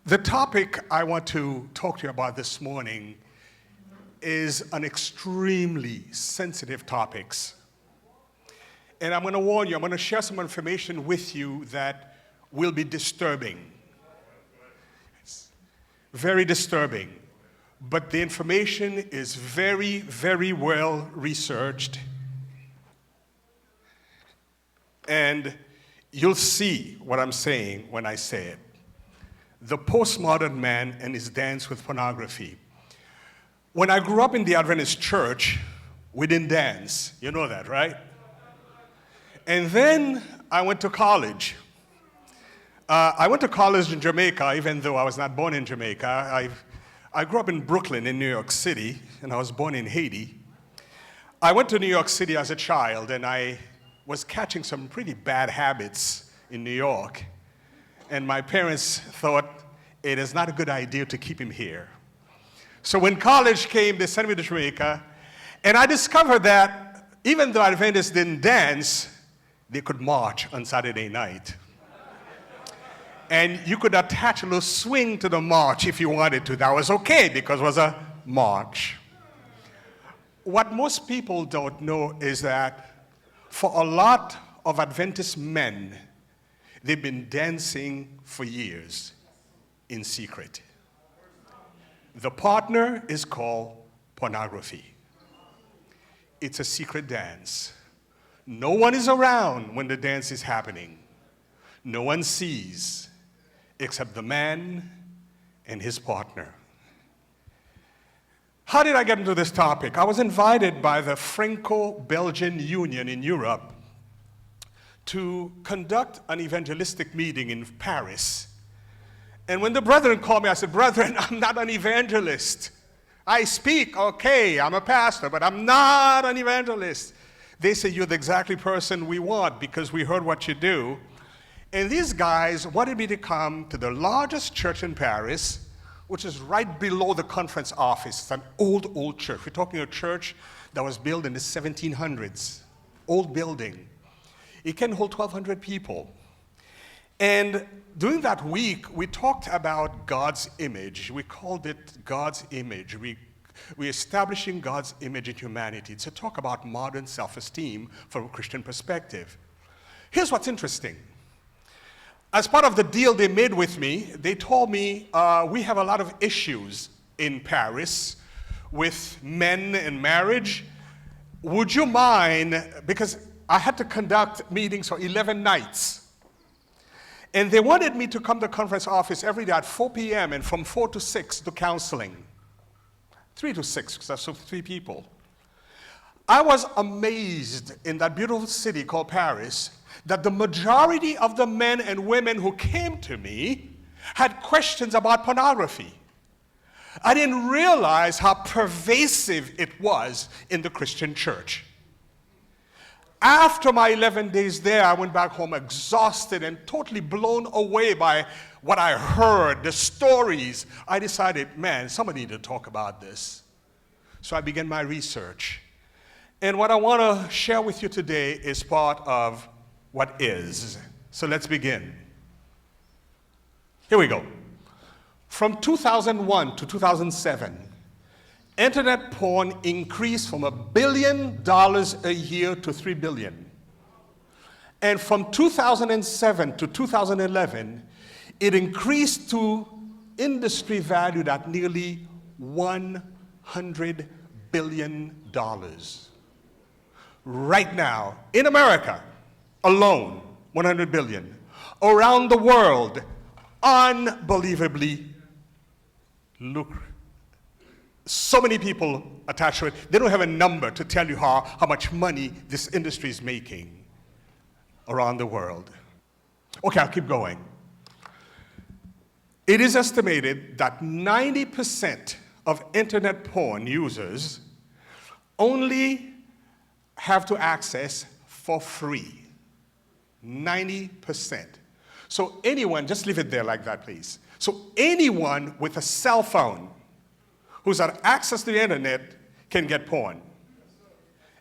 The topic I want to talk to you about this morning is an extremely sensitive topic. And I'm going to warn you, I'm going to share some information with you that will be disturbing. It's very disturbing. But the information is very, very well researched. And you'll see what I'm saying when I say it. The Postmodern Man and His Dance with Pornography. When I grew up in the Adventist church, we didn't dance. You know that, right? And then I went to college. I went to college in Jamaica, even though I was not born in Jamaica. I grew up in Brooklyn in New York City, and I was born in Haiti. I went to New York City as a child, and I was catching some pretty bad habits in New York. And my parents thought it is not a good idea to keep him here. So when college came, they sent me to Jamaica, and I discovered that even though Adventists didn't dance, they could march on Saturday night. And you could attach a little swing to the march if you wanted to. That was okay because it was a march. What most people don't know is that for a lot of Adventist men, they've been dancing for years in secret. The partner is called pornography. It's a secret dance. No one is around when the dance is happening. No one sees except the man and his partner. How did I get into this topic? I was invited by the Franco-Belgian Union in Europe to conduct an evangelistic meeting in Paris. And when the brethren called me, I said, "Brethren, I'm not an evangelist. I speak, okay, I'm a pastor, but I'm not an evangelist." They said, "You're the exactly person we want because we heard what you do." And these guys wanted me to come to the largest church in Paris, which is right below the conference office. It's an old church. We're talking a church that was built in the 1700s, old building. It can hold 1,200 people. And during that week, we talked about God's image. We called it God's image. We're establishing God's image in humanity. It's a talk about modern self-esteem from a Christian perspective. Here's what's interesting. As part of the deal they made with me, they told me we have a lot of issues in Paris with men and marriage. Would you mind, because I had to conduct meetings for 11 nights. And they wanted me to come to the conference office every day at 4 p.m. and from 4 to 6 to counseling. 3 to 6, because that's 3 people. I was amazed in that beautiful city called Paris that the majority of the men and women who came to me had questions about pornography. I didn't realize how pervasive it was in the Christian church. After my 11 days there, I went back home exhausted and totally blown away by what I heard, the stories. I decided, man, somebody need to talk about this. So I began my research. And what I want to share with you today is part of what is. So let's begin. Here we go. From 2001 to 2007, internet porn increased from $1 billion a year to $3 billion. And from 2007 to 2011, it increased to industry valued at nearly $100 billion. Right now, in America alone, $100 billion. Around the world, unbelievably lucrative. So many people attached to it. They don't have a number to tell you how much money this industry is making around the world. Okay, I'll keep going. It is estimated that 90% of internet porn users only have to access for free. 90%. So anyone, just leave it there like that, please. So anyone with a cell phone who's had access to the internet can get porn.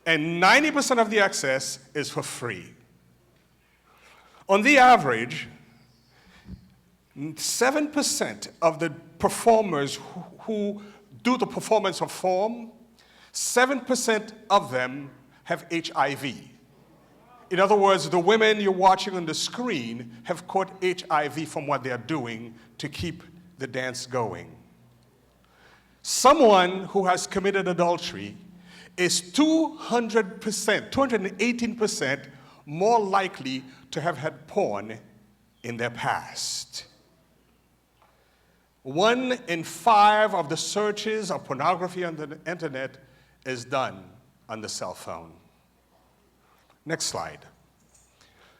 And 90% of the access is for free. On the average, 7% of the performers who do the performance of form, 7% of them have HIV. In other words, the women you're watching on the screen have caught HIV from what they're doing to keep the dance going. Someone who has committed adultery is 218% more likely to have had porn in their past. 1 in 5 of the searches of pornography on the internet is done on the cell phone. Next slide.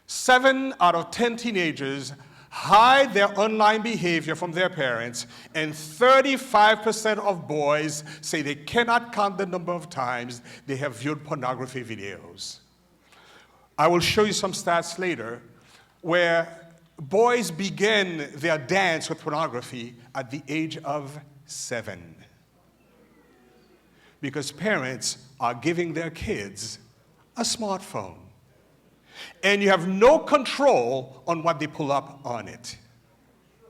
7 out of 10 teenagers hide their online behavior from their parents, and 35% of boys say they cannot count the number of times they have viewed pornography videos. I will show you some stats later where boys begin their dance with pornography at the age of 7 because parents are giving their kids a smartphone. And you have no control on what they pull up on it.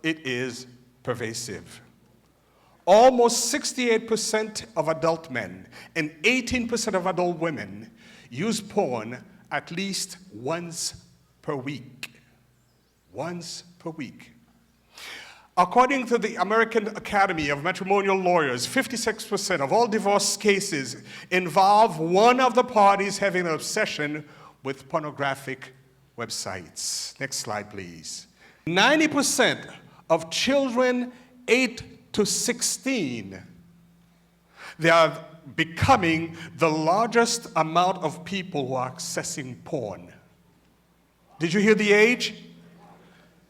It is pervasive. Almost 68% of adult men and 18% of adult women use porn at least once per week. Once per week. According to the American Academy of Matrimonial Lawyers, 56% of all divorce cases involve one of the parties having an obsession with pornographic websites. Next slide, please. 90% of children 8 to 16, they are becoming the largest amount of people who are accessing porn. Did you hear the age?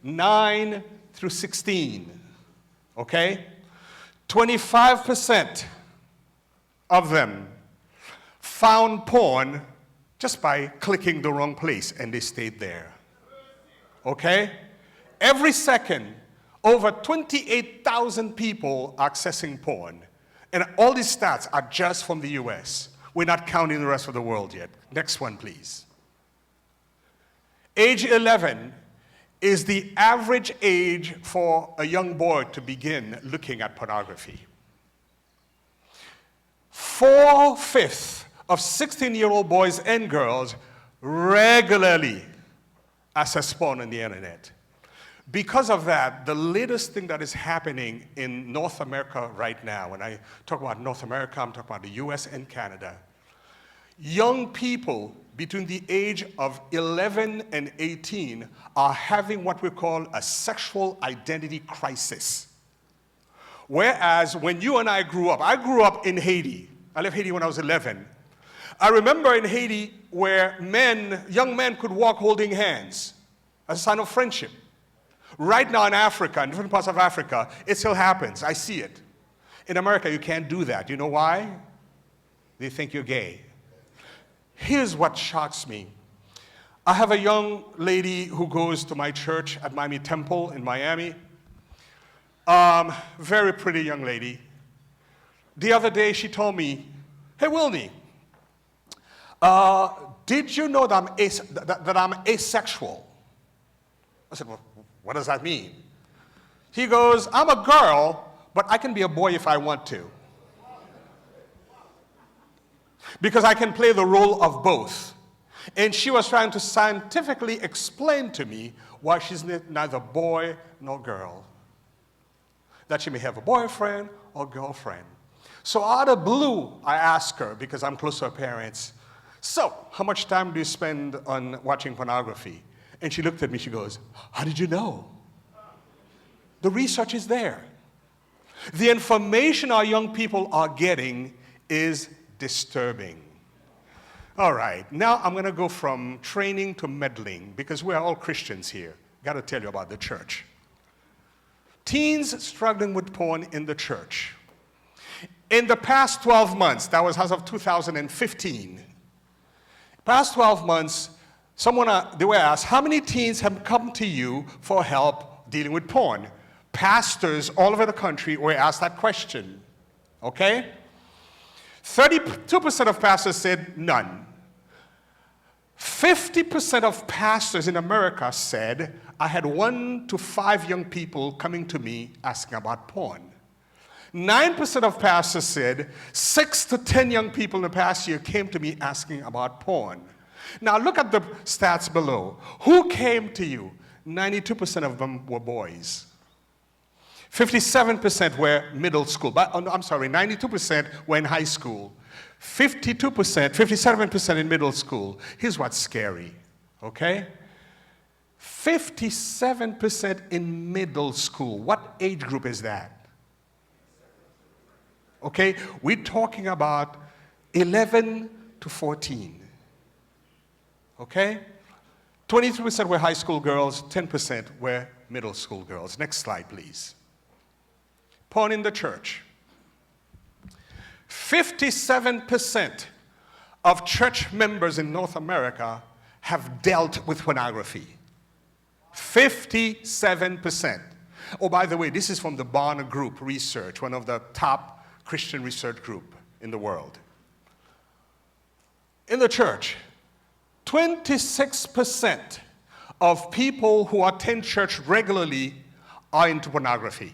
9 through 16, okay? 25% of them found porn just by clicking the wrong place, and they stayed there, okay? Every second, over 28,000 people are accessing porn, and all these stats are just from the US. We're not counting the rest of the world yet. Next one, please. Age 11 is the average age for a young boy to begin looking at pornography. 4/5 of 16-year-old boys and girls regularly access porn on the internet. Because of that, the latest thing that is happening in North America right now, when I talk about North America, I'm talking about the US and Canada, young people between the age of 11 and 18 are having what we call a sexual identity crisis. Whereas when you and I grew up in Haiti. I left Haiti when I was 11. I remember in Haiti where young men could walk holding hands as a sign of friendship. Right now in Africa, in different parts of Africa, it still happens. I see it. In America, you can't do that. You know why? They think you're gay. Here's what shocks me. I have a young lady who goes to my church at Miami Temple in Miami. Very pretty young lady. The other day she told me, "Hey, Wilney, did you know that I'm asexual?" I said, "Well, what does that mean?" He goes, "I'm a girl, but I can be a boy if I want to. Because I can play the role of both." And she was trying to scientifically explain to me why she's neither boy nor girl. That she may have a boyfriend or girlfriend. So out of blue, I asked her, because I'm close to her parents, "So, how much time do you spend on watching pornography?" And she looked at me, she goes, "How did you know?" The research is there. The information our young people are getting is disturbing. All right, now I'm going to go from training to meddling, because we're all Christians here. Got to tell you about the church. Teens struggling with porn in the church. In the past 12 months, that was as of 2015, past 12 months, they were asked, how many teens have come to you for help dealing with porn? Pastors all over the country were asked that question, okay? 32% of pastors said none. 50% of pastors in America said, I had 1 to 5 young people coming to me asking about porn. 9% of pastors said 6 to 10 young people in the past year came to me asking about porn. Now look at the stats below. Who came to you? 92% of them were boys. 57% were middle school. I'm sorry, 92% were in high school. 57% in middle school. Here's what's scary, okay? 57% in middle school. What age group is that? Okay, we're talking about 11 to 14. Okay? 23% were high school girls, 10% were middle school girls. Next slide, please. Porn in the church. 57% of church members in North America have dealt with pornography. 57%. Oh, by the way, this is from the Barna Group research, one of the top Christian research group in the world. In the church, 26% of people who attend church regularly are into pornography.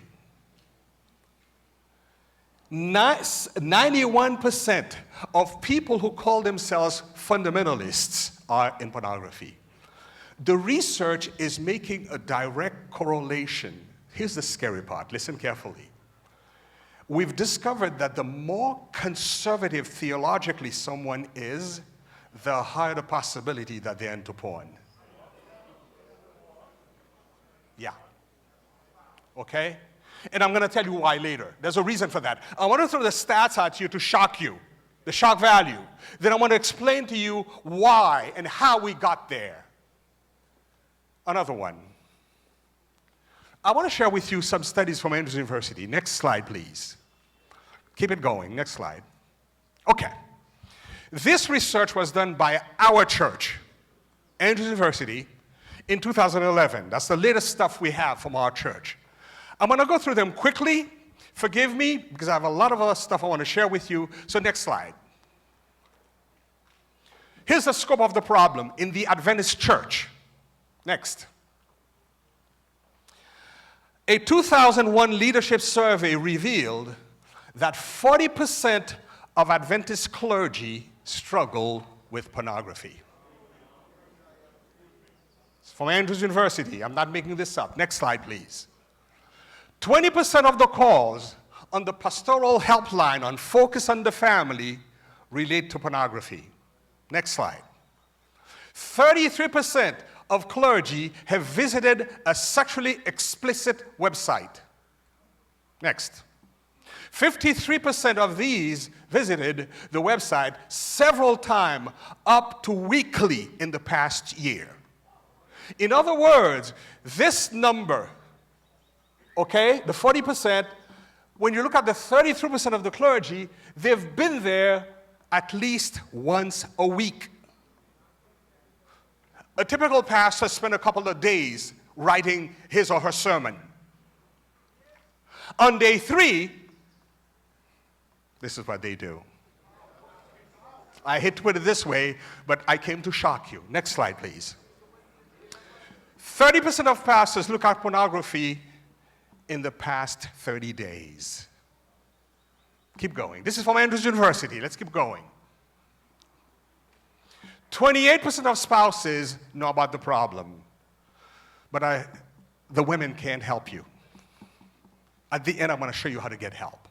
91% of people who call themselves fundamentalists are in pornography. The research is making a direct correlation. Here's the scary part. Listen carefully. We've discovered that the more conservative theologically someone is, the higher the possibility that they're into porn. Yeah. Okay? And I'm going to tell you why later. There's a reason for that. I want to throw the stats at you to shock you, the shock value. Then I want to explain to you why and how we got there. Another one. I want to share with you some studies from Andrews University. Next slide, please. Keep it going. Next slide. Okay. This research was done by our church, Andrews University, in 2011. That's the latest stuff we have from our church. I'm going to go through them quickly. Forgive me, because I have a lot of other stuff I want to share with you. So next slide. Here's the scope of the problem in the Adventist church. Next. A 2001 leadership survey revealed that 40% of Adventist clergy struggle with pornography. It's from Andrews University. I'm not making this up. Next slide, please. 20% of the calls on the pastoral helpline on Focus on the Family relate to pornography. Next slide. 33% of clergy have visited a sexually explicit website. Next. 53% of these visited the website several times, up to weekly in the past year. In other words, this number, okay, the 40%, when you look at the 33% of the clergy, they've been there at least once a week. A typical pastor spends a couple of days writing his or her sermon. On day 3, this is what they do. I hate to put it this way, but I came to shock you. Next slide, please. 30% of pastors look at pornography in the past 30 days. Keep going. This is from Andrews University. Let's keep going. 28% of spouses know about the problem, but the women can't help you. At the end, I'm going to show you how to get help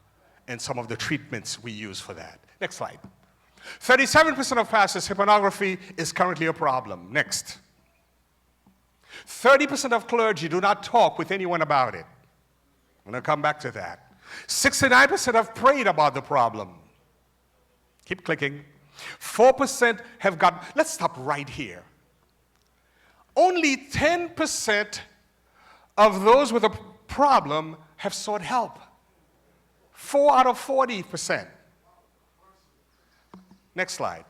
and some of the treatments we use for that. Next slide. 37% of pastors say pornography is currently a problem. Next. 30% of clergy do not talk with anyone about it. I'm going to come back to that. 69% have prayed about the problem. Keep clicking. 4% have got, let's stop right here. Only 10% of those with a problem have sought help. 4 out of 40%. Next slide.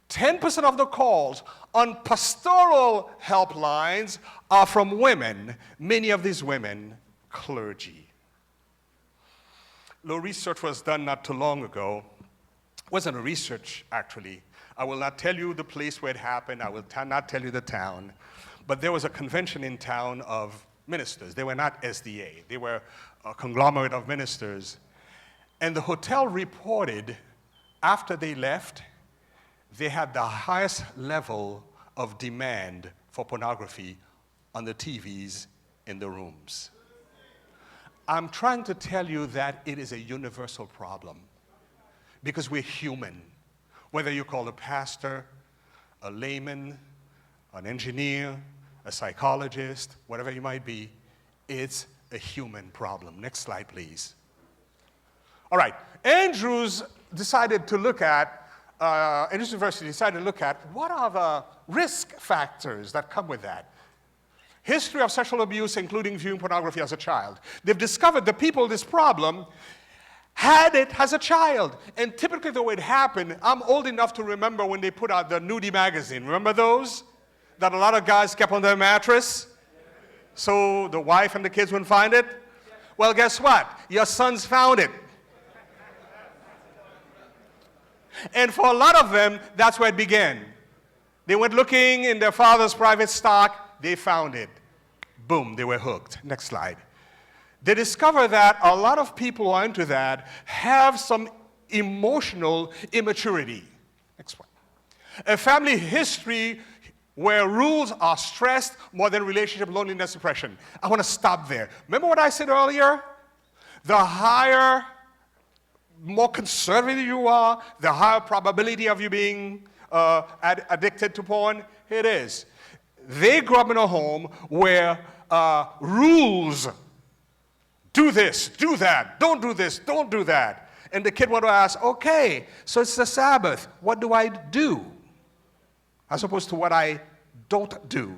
10% of the calls on pastoral helplines are from women, many of these women clergy. The research was done not too long ago. It wasn't a research, actually. I will not tell you the place where it happened. I will not tell you the town. but there was a convention in town of ministers. They were not SDA. They were a conglomerate of ministers. And the hotel reported after they left, they had the highest level of demand for pornography on the TVs in the rooms. I'm trying to tell you that it is a universal problem because we're human. Whether you call a pastor, a layman, an engineer, a psychologist, whatever you might be, it's a human problem. Next slide, please. All right, Andrews decided to look at, Andrews University decided to look at what are the risk factors that come with that. History of sexual abuse, including viewing pornography as a child. They've discovered the people with this problem had it as a child. And typically the way it happened, I'm old enough to remember when they put out the nudie magazine. Remember those? That a lot of guys kept on their mattress so the wife and the kids wouldn't find it? Well, guess what? Your sons found it. And for a lot of them, that's where it began. They went looking in their father's private stock. They found it. Boom, they were hooked. Next slide. They discover that a lot of people who are into that have some emotional immaturity. Next one. A family history where rules are stressed more than relationship, loneliness, depression. I want to stop there. Remember what I said earlier? The higher, more conservative you are, the higher probability of you being addicted to porn. Here it is. They grew up in a home where rules, do this, do that, don't do this, don't do that. And the kid would ask, okay, so it's the Sabbath, what do I do? As opposed to what I don't do.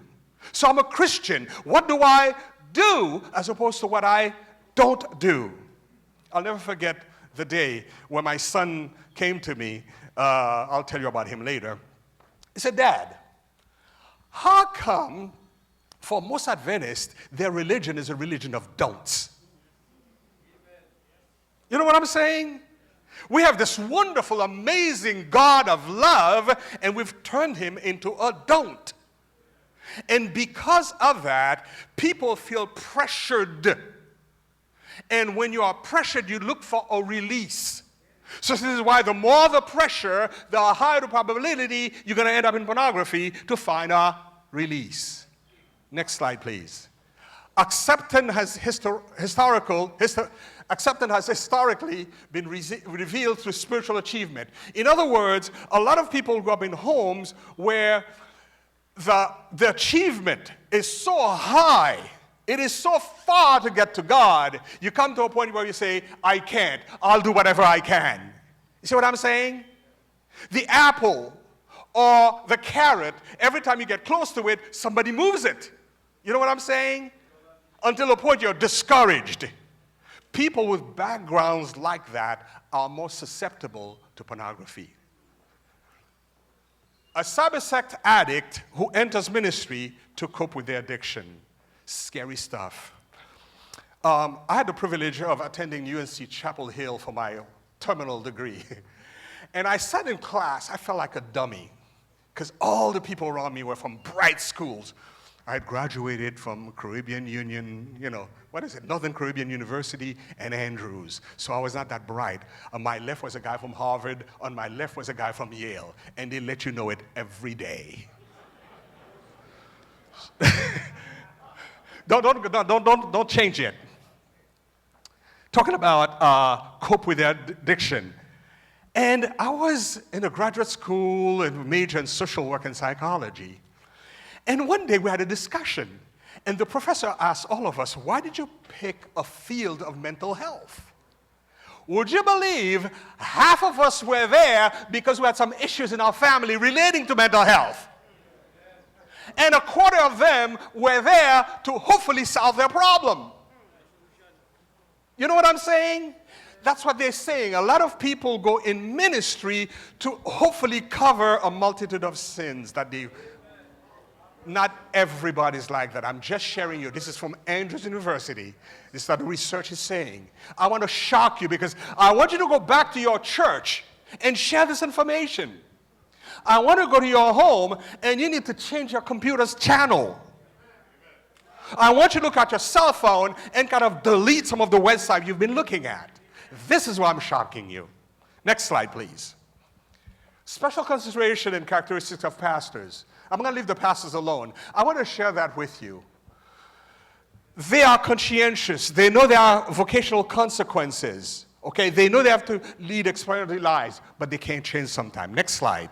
So I'm a Christian, what do I do? As opposed to what I don't do. I'll never forget the day when my son came to me. I'll tell you about him later. He said, Dad, how come for most Adventists, their religion is a religion of don'ts? You know what I'm saying? We have this wonderful, amazing God of love, and we've turned him into a don't. And because of that, people feel pressured. And when you are pressured, you look for a release. So this is why the more the pressure, the higher the probability you're going to end up in pornography to find a release. Next slide, please. Acceptance has historically been revealed through spiritual achievement. In other words, a lot of people grow up in homes where the achievement is so high, it is so far to get to God, you come to a point where you say, I can't, I'll do whatever I can. You see what I'm saying? The apple or the carrot, every time you get close to it, somebody moves it. You know what I'm saying? Until a point you're discouraged. People with backgrounds like that are more susceptible to pornography. A cybersect addict who enters ministry to cope with their addiction. Scary stuff. I had the privilege of attending UNC Chapel Hill for my terminal degree. And I sat in class, I felt like a dummy, because all the people around me were from bright schools. I had graduated from Caribbean Union, Northern Caribbean University and Andrews. So I was not that bright. On my left was a guy from Harvard. On my left was a guy from Yale. And they let you know it every day. Don't change it. Talking about cope with their addiction. And I was in a graduate school and major in social work and psychology. And one day we had a discussion, and the professor asked all of us, why did you pick a field of mental health? Would you believe half of us were there because we had some issues in our family relating to mental health? And a quarter of them were there to hopefully solve their problem. You know what I'm saying? That's what they're saying. A lot of people go in ministry to hopefully cover a multitude of sins that they... Not everybody's like that. I'm just sharing you. This is from Andrews University. This is what the research is saying. I want to shock you because I want you to go back to your church and share this information. I want to go to your home and you need to change your computer's channel. I want you to look at your cell phone and kind of delete some of the websites you've been looking at. This is why I'm shocking you. Next slide, please. Special consideration and characteristics of pastors. I'm going to leave the pastors alone. I want to share that with you. They are conscientious. They know there are vocational consequences. Okay, they know they have to lead extraordinary lives, but they can't change sometime. Next slide.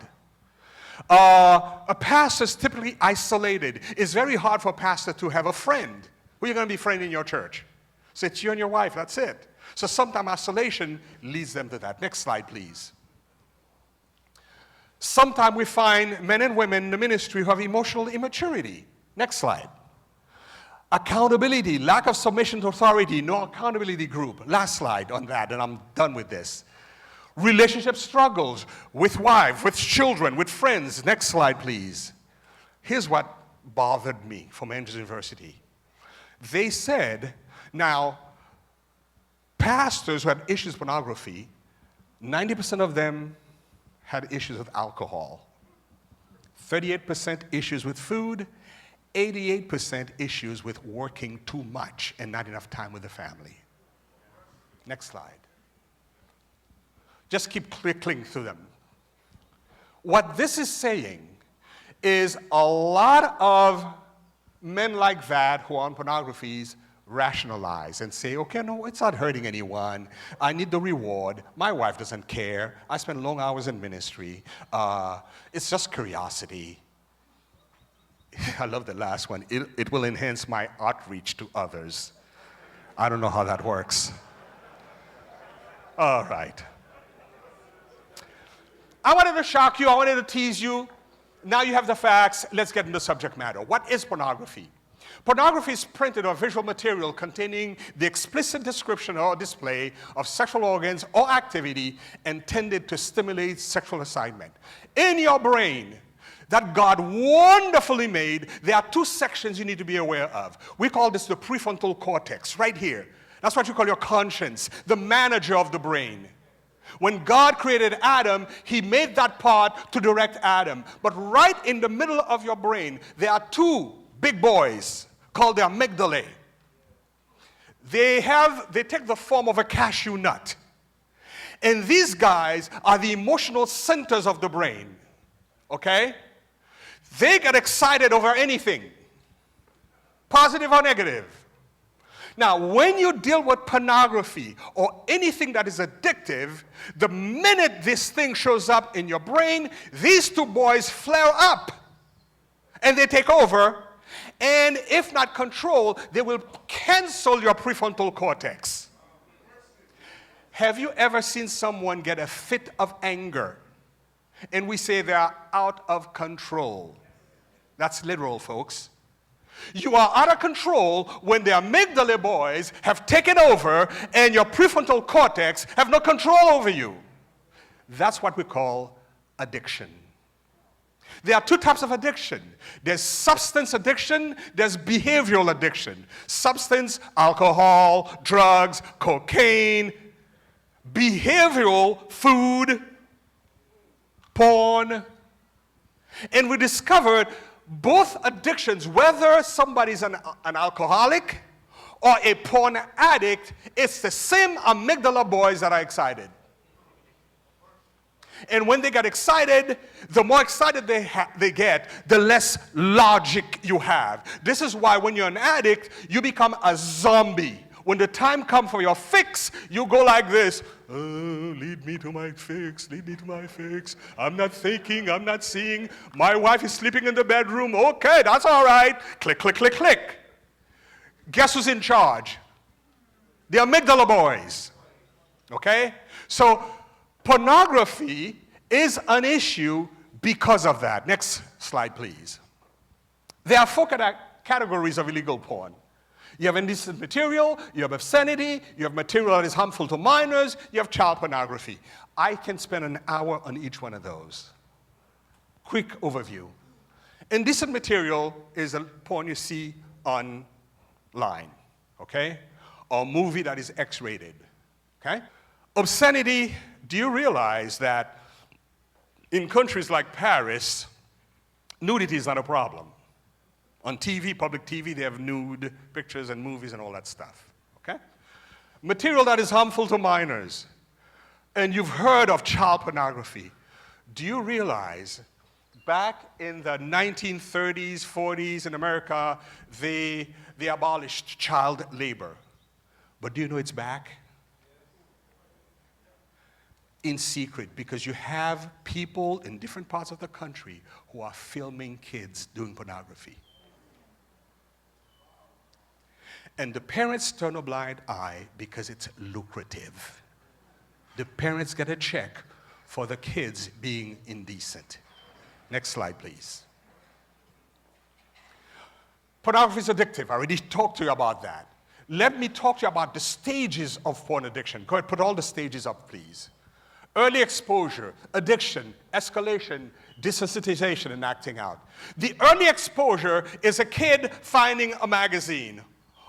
A pastor is typically isolated. It's very hard for a pastor to have a friend. Who are you going to be friend in your church? So it's you and your wife, that's it. So sometimes isolation leads them to that. Next slide, please. Sometimes we find men and women in the ministry who have emotional immaturity. Next slide. Accountability, lack of submission to authority, no accountability group. Last slide on that, and I'm done with this. Relationship struggles with wife, with children, with friends. Next slide, please. Here's what bothered me from Andrews University. They said, now, pastors who had issues with pornography, 90% of them had issues with alcohol, 38% issues with food, 88% issues with working too much and not enough time with the family. Next slide. Just keep clicking through them. What this is saying is a lot of men like that who are on pornographies rationalize and say, okay, no, it's not hurting anyone. I need the reward. My wife doesn't care. I spend long hours in ministry. It's just curiosity. I love the last one. It will enhance my outreach to others. I don't know how that works. All right. I wanted to shock you. I wanted to tease you. Now you have the facts. Let's get into subject matter. What is pornography? Pornography is printed or visual material containing the explicit description or display of sexual organs or activity intended to stimulate sexual excitement. In your brain that God wonderfully made, there are two sections you need to be aware of. We call this the prefrontal cortex, right here. That's what you call your conscience, the manager of the brain. When God created Adam, he made that part to direct Adam. But right in the middle of your brain, there are two big boys called the amygdalae. They take the form of a cashew nut. And these guys are the emotional centers of the brain. Okay? They get excited over anything, positive or negative. Now, when you deal with pornography or anything that is addictive, the minute this thing shows up in your brain, these two boys flare up and they take over. And if not controlled, they will cancel your prefrontal cortex. Have you ever seen someone get a fit of anger and we say they are out of control? That's literal, folks. You are out of control when the amygdala boys have taken over and your prefrontal cortex have no control over you. That's what we call addiction. There are two types of addiction. There's substance addiction, there's behavioral addiction. Substance, alcohol, drugs, cocaine. Behavioral, food, porn. And we discovered both addictions, whether somebody's an alcoholic or a porn addict, it's the same amygdala boys that are excited. And when they get excited, the more excited they get, the less logic you have. This is why when you're an addict, you become a zombie. When the time comes for your fix, you go like this. Oh, lead me to my fix, lead me to my fix. I'm not thinking, I'm not seeing. My wife is sleeping in the bedroom. Okay, that's all right. Click, click, click, click. Guess who's in charge? The amygdala boys. Okay? So pornography is an issue because of that. Next slide, please. There are four categories of illegal porn. You have indecent material, you have obscenity, you have material that is harmful to minors, you have child pornography. I can spend an hour on each one of those. Quick overview. Indecent material is a porn you see online, okay? Or a movie that is X-rated, okay? Obscenity, do you realize that in countries like Paris, nudity is not a problem? On TV, public TV, they have nude pictures and movies and all that stuff, okay? Material that is harmful to minors. And you've heard of child pornography. Do you realize back in the 1930s, 40s in America, they abolished child labor. But do you know it's back? In secret, because you have people in different parts of the country who are filming kids doing pornography. And the parents turn a blind eye because it's lucrative. The parents get a check for the kids being indecent. Next slide, please. Pornography is addictive. I already talked to you about that. Let me talk to you about the stages of porn addiction. Go ahead, put all the stages up, please. Early exposure, addiction, escalation, desensitization, and acting out. The early exposure is a kid finding a magazine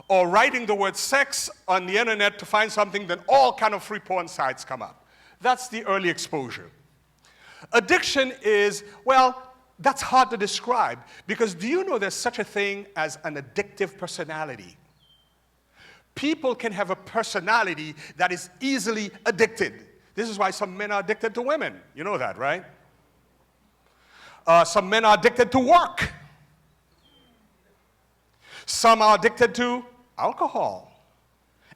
or writing the word sex on the internet to find something, then all kind of free porn sites come up. That's the early exposure. Addiction is, well, that's hard to describe, because do you know there's such a thing as an addictive personality? People can have a personality that is easily addicted. This is why some men are addicted to women. You know that, right? Some men are addicted to work. Some are addicted to alcohol.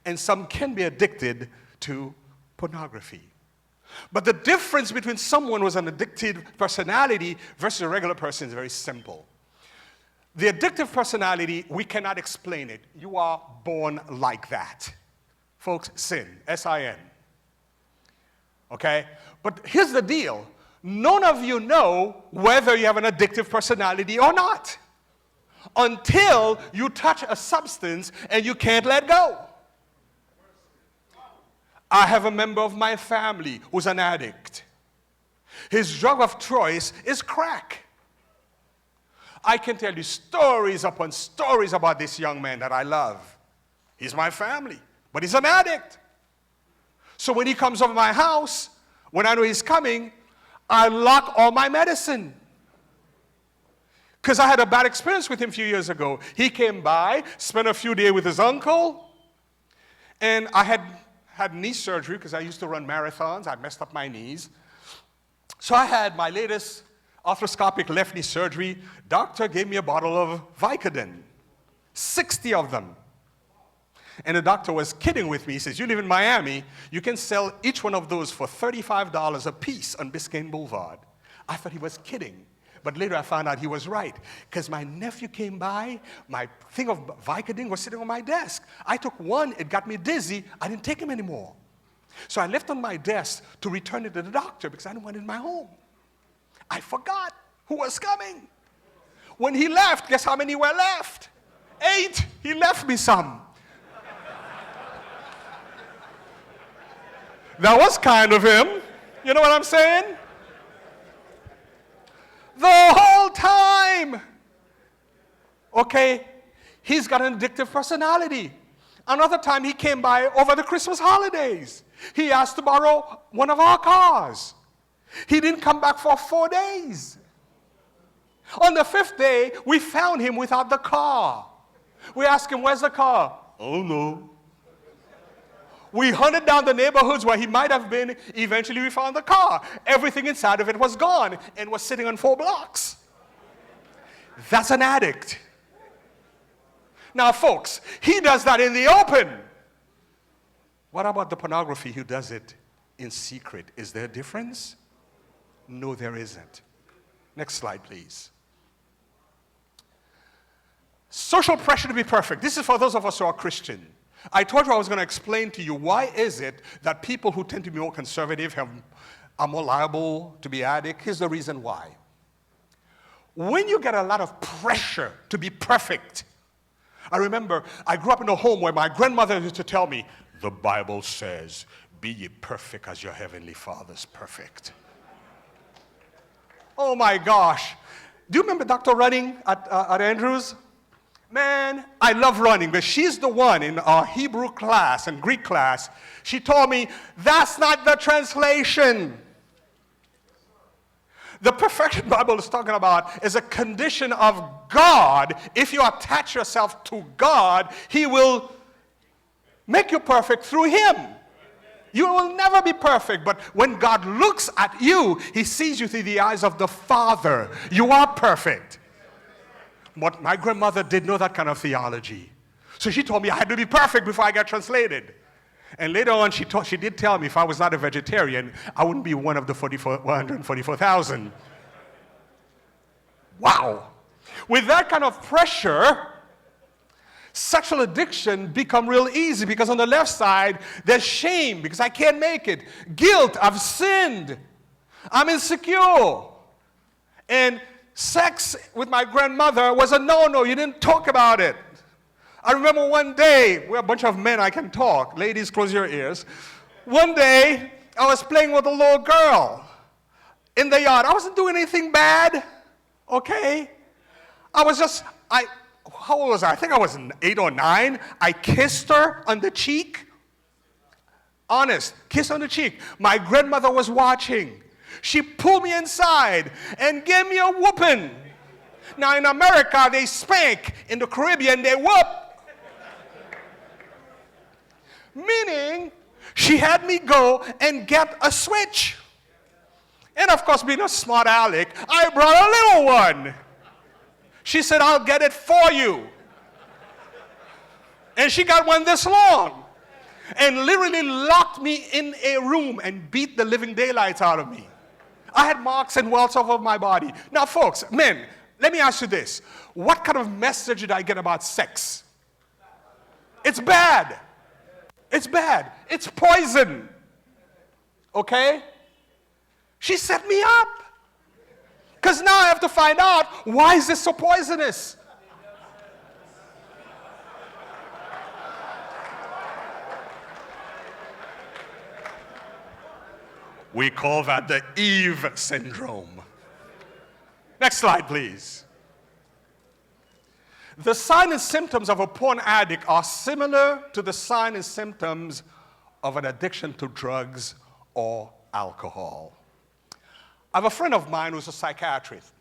And some can be addicted to pornography. But the difference between someone with an addicted personality versus a regular person is very simple. The addictive personality, we cannot explain it. You are born like that. Folks, sin, S-I-N. Okay? But here's the deal. None of you know whether you have an addictive personality or not until you touch a substance and you can't let go. I have a member of my family who's an addict. His drug of choice is crack. I can tell you stories upon stories about this young man that I love. He's my family, but he's an addict. So when he comes over my house, when I know he's coming, I lock all my medicine. Because I had a bad experience with him a few years ago. He came by, spent a few days with his uncle, and I had knee surgery because I used to run marathons. I messed up my knees. So I had my latest arthroscopic left knee surgery. Doctor gave me a bottle of Vicodin, 60 of them. And the doctor was kidding with me. He says, you live in Miami, you can sell each one of those for $35 a piece on Biscayne Boulevard. I thought he was kidding. But later I found out he was right, because my nephew came by, my thing of Vicodin was sitting on my desk. I took one, it got me dizzy, I didn't take him anymore. So I left on my desk to return it to the doctor because I didn't want it in my home. I forgot who was coming. When he left, guess how many were left? 8. He left me some. That was kind of him. You know what I'm saying? The whole time. Okay, he's got an addictive personality. Another time he came by over the Christmas holidays. He asked to borrow one of our cars. He didn't come back for 4 days. On the 5th day, we found him without the car. We asked him, where's the car? Oh, no. We hunted down the neighborhoods where he might have been. Eventually, we found the car. Everything inside of it was gone and was sitting on 4 blocks. That's an addict. Now, folks, he does that in the open. What about the pornography who does it in secret? Is there a difference? No, there isn't. Next slide, please. Social pressure to be perfect. This is for those of us who are Christian. I told you I was going to explain to you why is it that people who tend to be more conservative are more liable to be addicts. Here's the reason why. When you get a lot of pressure to be perfect, I remember I grew up in a home where my grandmother used to tell me, the Bible says, be ye perfect as your heavenly Father's perfect. Oh my gosh. Do you remember Dr. Running at Andrews? Man, I love running, but she's the one in our Hebrew class and Greek class. She told me, that's not the translation. The perfection Bible is talking about is a condition of God. If you attach yourself to God, He will make you perfect through Him. You will never be perfect, but when God looks at you, He sees you through the eyes of the Father. You are perfect. But my grandmother did know that kind of theology. So she told me I had to be perfect before I got translated. And later on, she did tell me if I was not a vegetarian, I wouldn't be one of the 144,000. Wow. With that kind of pressure, sexual addiction become real easy, because on the left side, there's shame because I can't make it. Guilt, I've sinned. I'm insecure. And sex with my grandmother was a no-no. You didn't talk about it. I remember one day, we're a bunch of men, I can talk. Ladies, close your ears. One day, I was playing with a little girl in the yard. I wasn't doing anything bad, okay? I was just, how old was I? I think I was 8 or 9. I kissed her on the cheek. Honest, kiss on the cheek. My grandmother was watching. She pulled me inside and gave me a whooping. Now in America, they spank. In the Caribbean, they whoop. Meaning, she had me go and get a switch. And of course, being a smart aleck, I brought a little one. She said, I'll get it for you. And she got one this long. And literally locked me in a room and beat the living daylights out of me. I had marks and welts all over my body. Now, folks, men, let me ask you this. What kind of message did I get about sex? It's bad. It's bad. It's poison. Okay? She set me up. Because now I have to find out, why is this so poisonous? We call that the Eve syndrome. Next slide, please. The signs and symptoms of a porn addict are similar to the signs and symptoms of an addiction to drugs or alcohol. I have a friend of mine who's a psychiatrist.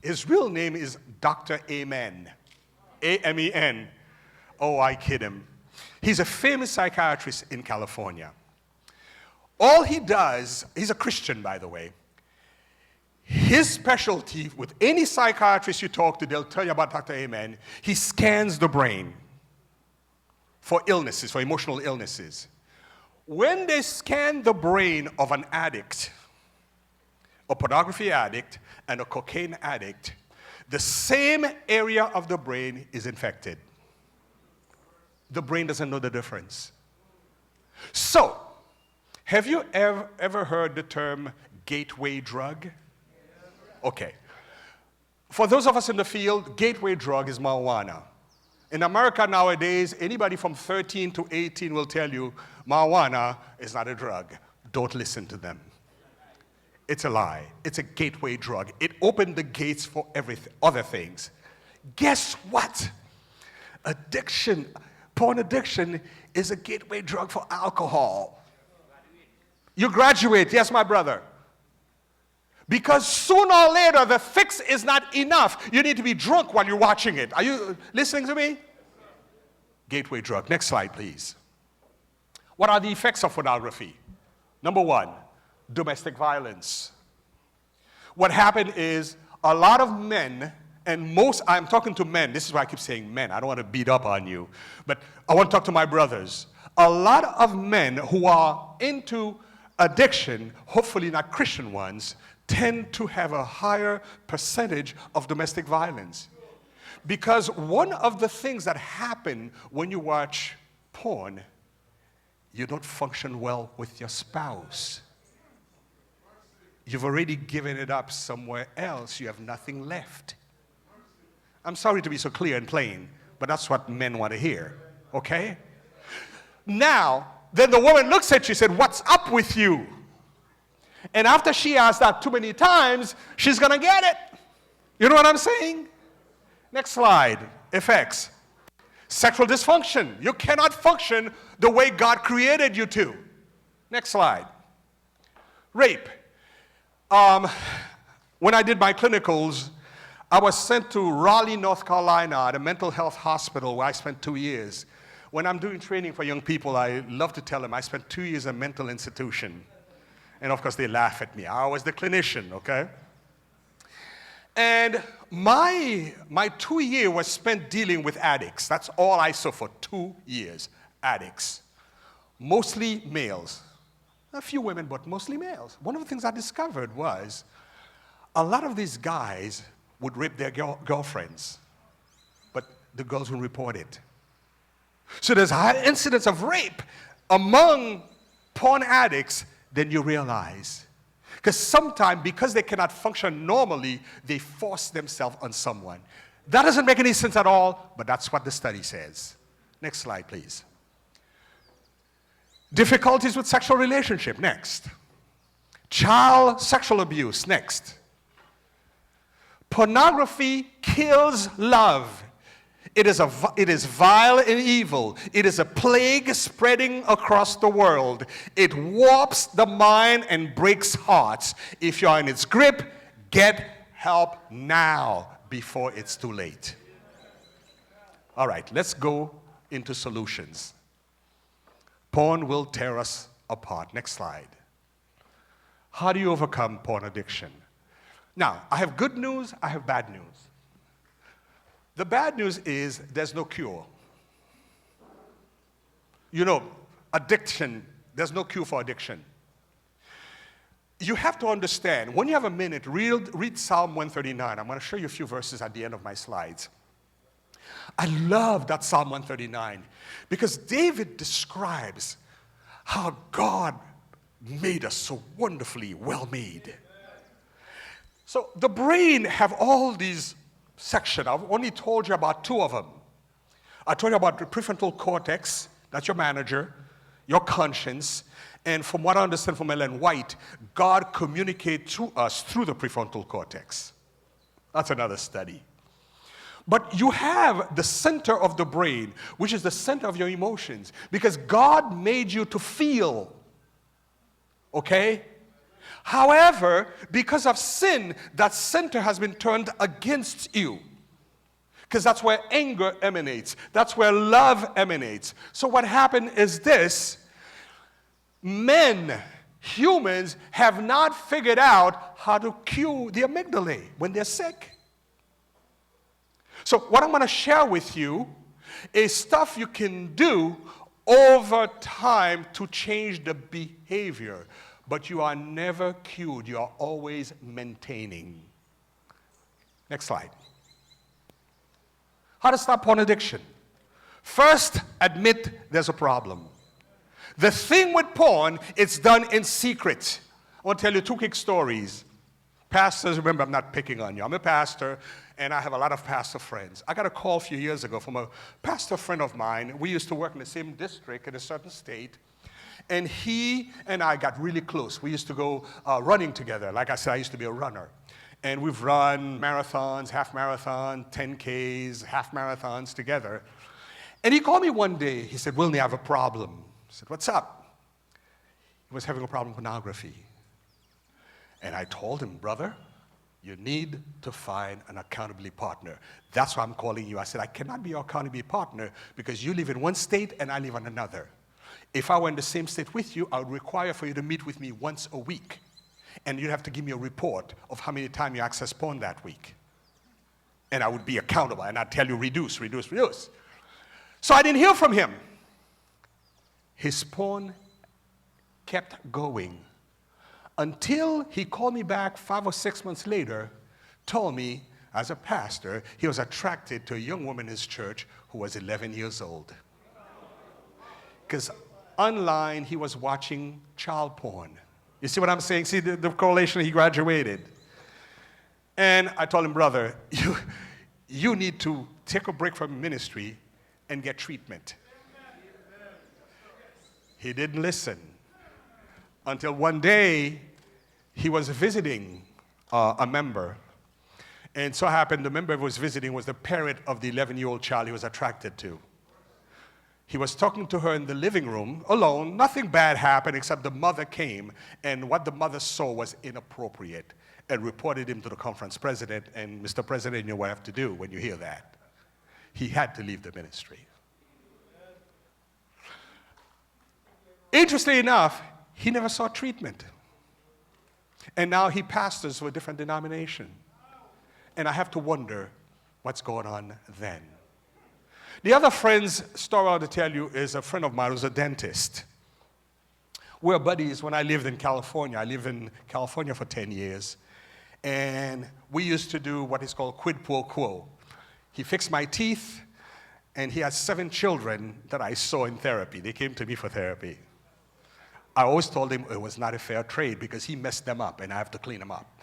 His real name is Dr. Amen. A-M-E-N. Oh, I kid him. He's a famous psychiatrist in California. All he does, he's a Christian, by the way. His specialty, with any psychiatrist you talk to, they'll tell you about Dr. Amen. He scans the brain for illnesses, for emotional illnesses. When they scan the brain of an addict, a pornography addict and a cocaine addict, the same area of the brain is infected. The brain doesn't know the difference. So, have you ever heard the term gateway drug? Okay. For those of us in the field, gateway drug is marijuana. In America nowadays, anybody from 13 to 18 will tell you marijuana is not a drug. Don't listen to them. It's a lie. It's a gateway drug. It opened the gates for everything, other things. Guess what? Addiction, porn addiction, is a gateway drug for alcohol. You graduate, yes, my brother. Because sooner or later, the fix is not enough. You need to be drunk while you're watching it. Are you listening to me? Gateway drug. Next slide, please. What are the effects of pornography? Number one, domestic violence. What happened is a lot of men, and I'm talking to men. This is why I keep saying men. I don't want to beat up on you. But I want to talk to my brothers. A lot of men who are into addiction, hopefully not Christian ones, tend to have a higher percentage of domestic violence. Because one of the things that happen when you watch porn, you don't function well with your spouse. You've already given it up somewhere else. You have nothing left. I'm sorry to be so clear and plain, but that's what men want to hear, okay? Now, then the woman looks at you and said, what's up with you? And after she asks that too many times, she's going to get it. You know what I'm saying? Next slide. Effects. Sexual dysfunction. You cannot function the way God created you to. Next slide. Rape. When I did my clinicals, I was sent to Raleigh, North Carolina at a mental health hospital where I spent 2 years. When I'm doing training for young people, I love to tell them I spent 2 years in a mental institution. And of course, they laugh at me. I was the clinician, okay? And my 2 year was spent dealing with addicts. That's all I saw for 2 years, addicts. Mostly males. A few women, but mostly males. One of the things I discovered was a lot of these guys would rape their girlfriends, but the girls would report it. So there's high incidence of rape among porn addicts than you realize. Because sometimes, because they cannot function normally, they force themselves on someone. That doesn't make any sense at all, but that's what the study says. Next slide, please. Difficulties with sexual relationship, next. Child sexual abuse, next. Pornography kills love. It is vile and evil. It is a plague spreading across the world. It warps the mind and breaks hearts. If you're in its grip, get help now before it's too late. All right, let's go into solutions. Porn will tear us apart. Next slide. How do you overcome porn addiction? Now, I have good news, I have bad news. The bad news is there's no cure. You know, addiction, there's no cure for addiction. You have to understand, when you have a minute, read Psalm 139. I'm going to show you a few verses at the end of my slides. I love that Psalm 139 because David describes how God made us so wonderfully well made. So the brain have all these sections. I've only told you about 2 of them. I told you about the prefrontal cortex, that's your manager, your conscience, and from what I understand from Ellen White, God communicates to us through the prefrontal cortex. That's another study. But you have the center of the brain, which is the center of your emotions, because God made you to feel, okay? However, because of sin, that center has been turned against you. Because that's where anger emanates. That's where love emanates. So what happened is this. Men, humans, have not figured out how to cue the amygdala when they're sick. So what I'm going to share with you is stuff you can do over time to change the behavior. But you are never cued. You are always maintaining. Next slide. How to stop porn addiction? First, admit there's a problem. The thing with porn, it's done in secret. I want to tell you 2 quick stories. Pastors, remember, I'm not picking on you. I'm a pastor, and I have a lot of pastor friends. I got a call a few years ago from a pastor friend of mine. We used to work in the same district in a certain state. And he and I got really close. We used to go running together. Like I said, I used to be a runner. And we've run marathons, half marathon, 10Ks, half marathons together. And he called me one day. He said, Wilney, I have a problem. I said, what's up? He was having a problem with pornography. And I told him, brother, you need to find an accountability partner. That's why I'm calling you. I said, I cannot be your accountability partner because you live in one state and I live in another. If I were in the same state with you, I would require for you to meet with me once a week. And you'd have to give me a report of how many times you access porn that week. And I would be accountable, and I'd tell you, reduce. So I didn't hear from him. His porn kept going until he called me back 5 or 6 months later, told me, as a pastor, he was attracted to a young woman in his church who was 11 years old. Because online, he was watching child porn. You see what I'm saying? See the correlation? He graduated. And I told him, brother, you need to take a break from ministry and get treatment. He didn't listen. Until one day, he was visiting a member. And so happened the member he was visiting was the parent of the 11-year-old child he was attracted to. He was talking to her in the living room alone. Nothing bad happened except the mother came, and what the mother saw was inappropriate. and reported him to the conference president, and Mr. President, you know what you have to do when you hear that. He had to leave the ministry. Interestingly enough, he never saw treatment. And now he pastors for a different denomination. And I have to wonder what's going on then. The other friend's story I want to tell you is a friend of mine who's a dentist. We're buddies when I lived in California. I lived in California for 10 years. And we used to do what is called quid pro quo. He fixed my teeth, and he has 7 children that I saw in therapy. They came to me for therapy. I always told him it was not a fair trade because he messed them up, and I have to clean them up.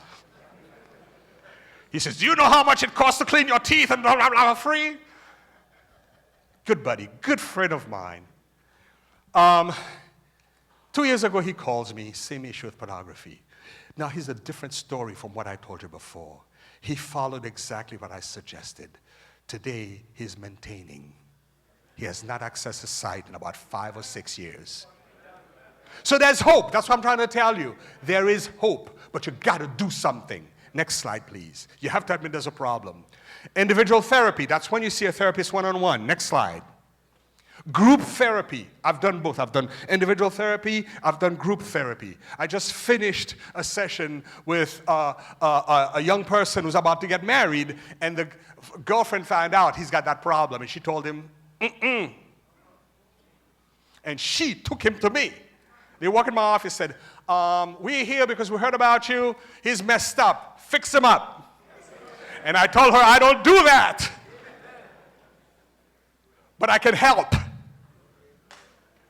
He says, do you know how much it costs to clean your teeth and blah, blah, blah, free? Good buddy, good friend of mine. 2 years ago, he calls me, same issue with pornography. Now, here's a different story from what I told you before. He followed exactly what I suggested. Today, he's maintaining. He has not accessed a site in about 5 or 6 years. So there's hope. That's what I'm trying to tell you. There is hope, but you got to do something. Next slide, please. You have to admit there's a problem. Individual therapy. That's when you see a therapist one-on-one. Next slide. Group therapy. I've done both. I've done individual therapy. I've done group therapy. I just finished a session with a young person who's about to get married, and the girlfriend found out he's got that problem, and she told him, mm-mm. And she took him to me. They walked in my office and said, we're here because we heard about you. He's messed up. Fix him up. And I told her, I don't do that. But I can help.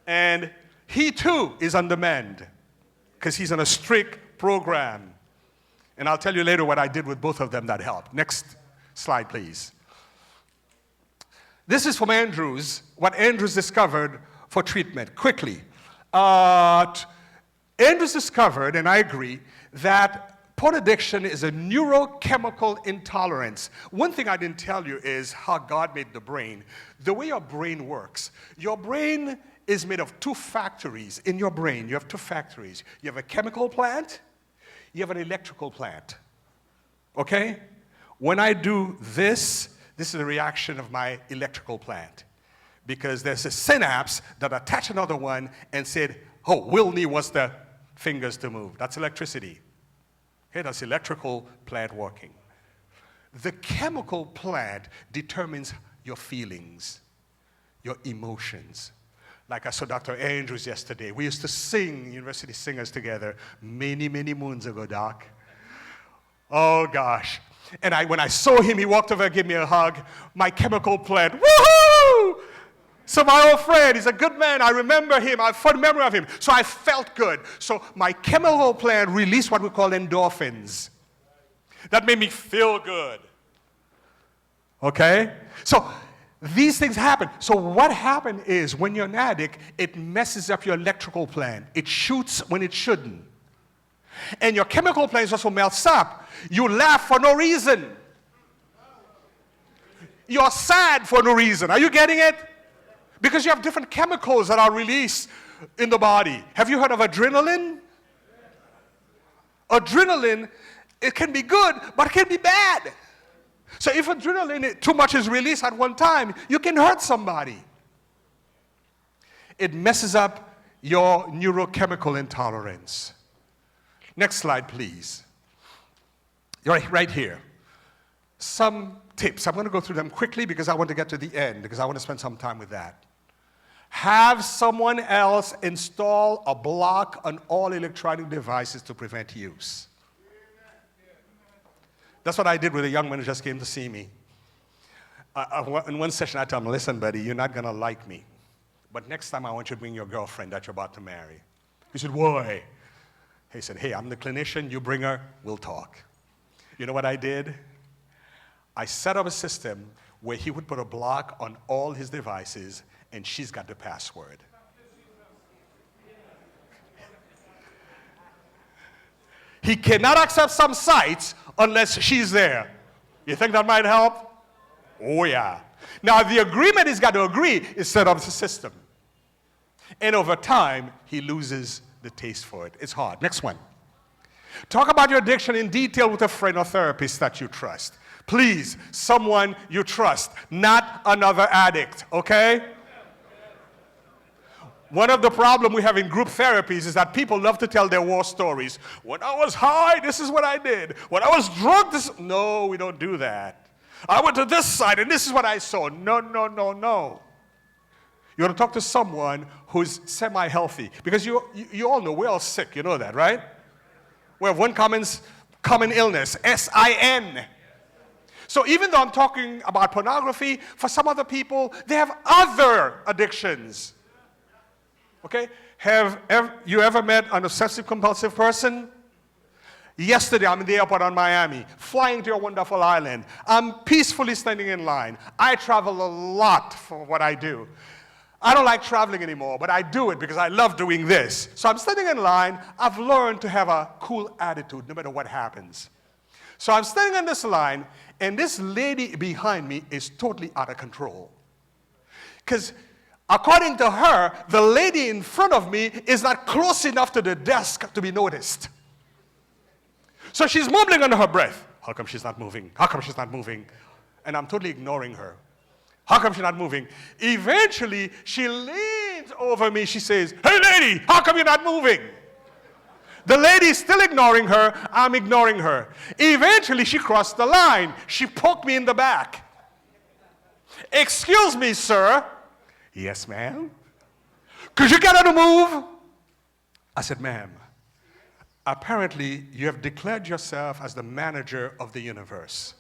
And he too is on demand because he's on a strict program. And I'll tell you later what I did with both of them that helped. Next slide, please. This is from Andrews, what Andrews discovered for treatment. Quickly. Andrews discovered, and I agree, that porn addiction is a neurochemical intolerance. One thing I didn't tell you is how God made the brain. The way your brain works. Your brain is made of 2 factories. In your brain, you have 2 factories. You have a chemical plant, you have an electrical plant. Okay? When I do this, this is a reaction of my electrical plant. Because there's a synapse that attached another one and said, oh, Wilney wants the fingers to move. That's electricity. Okay, that's electrical plant working. The chemical plant determines your feelings, your emotions. Like I saw Dr. Andrews yesterday. We used to sing, university singers together, many, many moons ago, Doc. Oh, gosh. And when I saw him, he walked over and gave me a hug. My chemical plant, woohoo! So my old friend, he's a good man. I remember him. I have fond memory of him. So I felt good. So my chemical plant released what we call endorphins. That made me feel good. Okay? So these things happen. So what happened is when you're an addict, it messes up your electrical plant. It shoots when it shouldn't. And your chemical plant also melts up. You laugh for no reason. You're sad for no reason. Are you getting it? Because you have different chemicals that are released in the body. Have you heard of adrenaline? Adrenaline, it can be good, but it can be bad. So if adrenaline, too much is released at one time, you can hurt somebody. It messes up your neurochemical intolerance. Next slide, please. Right here. Some tips. I'm going to go through them quickly because I want to get to the end, because I want to spend some time with that. Have someone else install a block on all electronic devices to prevent use. That's what I did with a young man who just came to see me. In one session, I told him, listen, buddy, you're not going to like me. But next time, I want you to bring your girlfriend that you're about to marry. He said, why? He said, hey, I'm the clinician. You bring her. We'll talk. You know what I did? I set up a system where he would put a block on all his devices, and she's got the password. He cannot access some sites unless she's there. You think that might help? Oh, yeah. Now, the agreement he's got to agree is set up the system. And over time, he loses the taste for it. It's hard. Next one. Talk about your addiction in detail with a friend or therapist that you trust. Please, someone you trust, not another addict, okay? One of the problems we have in group therapies is that people love to tell their war stories. When I was high, this is what I did. When I was drunk, this... No, we don't do that. I went to this side, and this is what I saw. No, no, no, no. You want to talk to someone who's semi-healthy. Because you all know we're all sick. You know that, right? We have one common illness, S-I-N. So even though I'm talking about pornography, for some other people, they have other addictions. Okay? Have you ever met an obsessive-compulsive person? Yesterday, I'm in the airport on Miami, flying to a wonderful island. I'm peacefully standing in line. I travel a lot for what I do. I don't like traveling anymore, but I do it because I love doing this. So I'm standing in line. I've learned to have a cool attitude no matter what happens. So I'm standing in this line, and this lady behind me is totally out of control. Because according to her, the lady in front of me is not close enough to the desk to be noticed. So she's mumbling under her breath. How come she's not moving? How come she's not moving? And I'm totally ignoring her. How come she's not moving? Eventually, she leans over me. She says, hey, lady, how come you're not moving? The lady's still ignoring her. I'm ignoring her. Eventually, she crossed the line. She poked me in the back. Excuse me, sir. Yes, ma'am. Could you get her to move? I said, ma'am, apparently, you have declared yourself as the manager of the universe.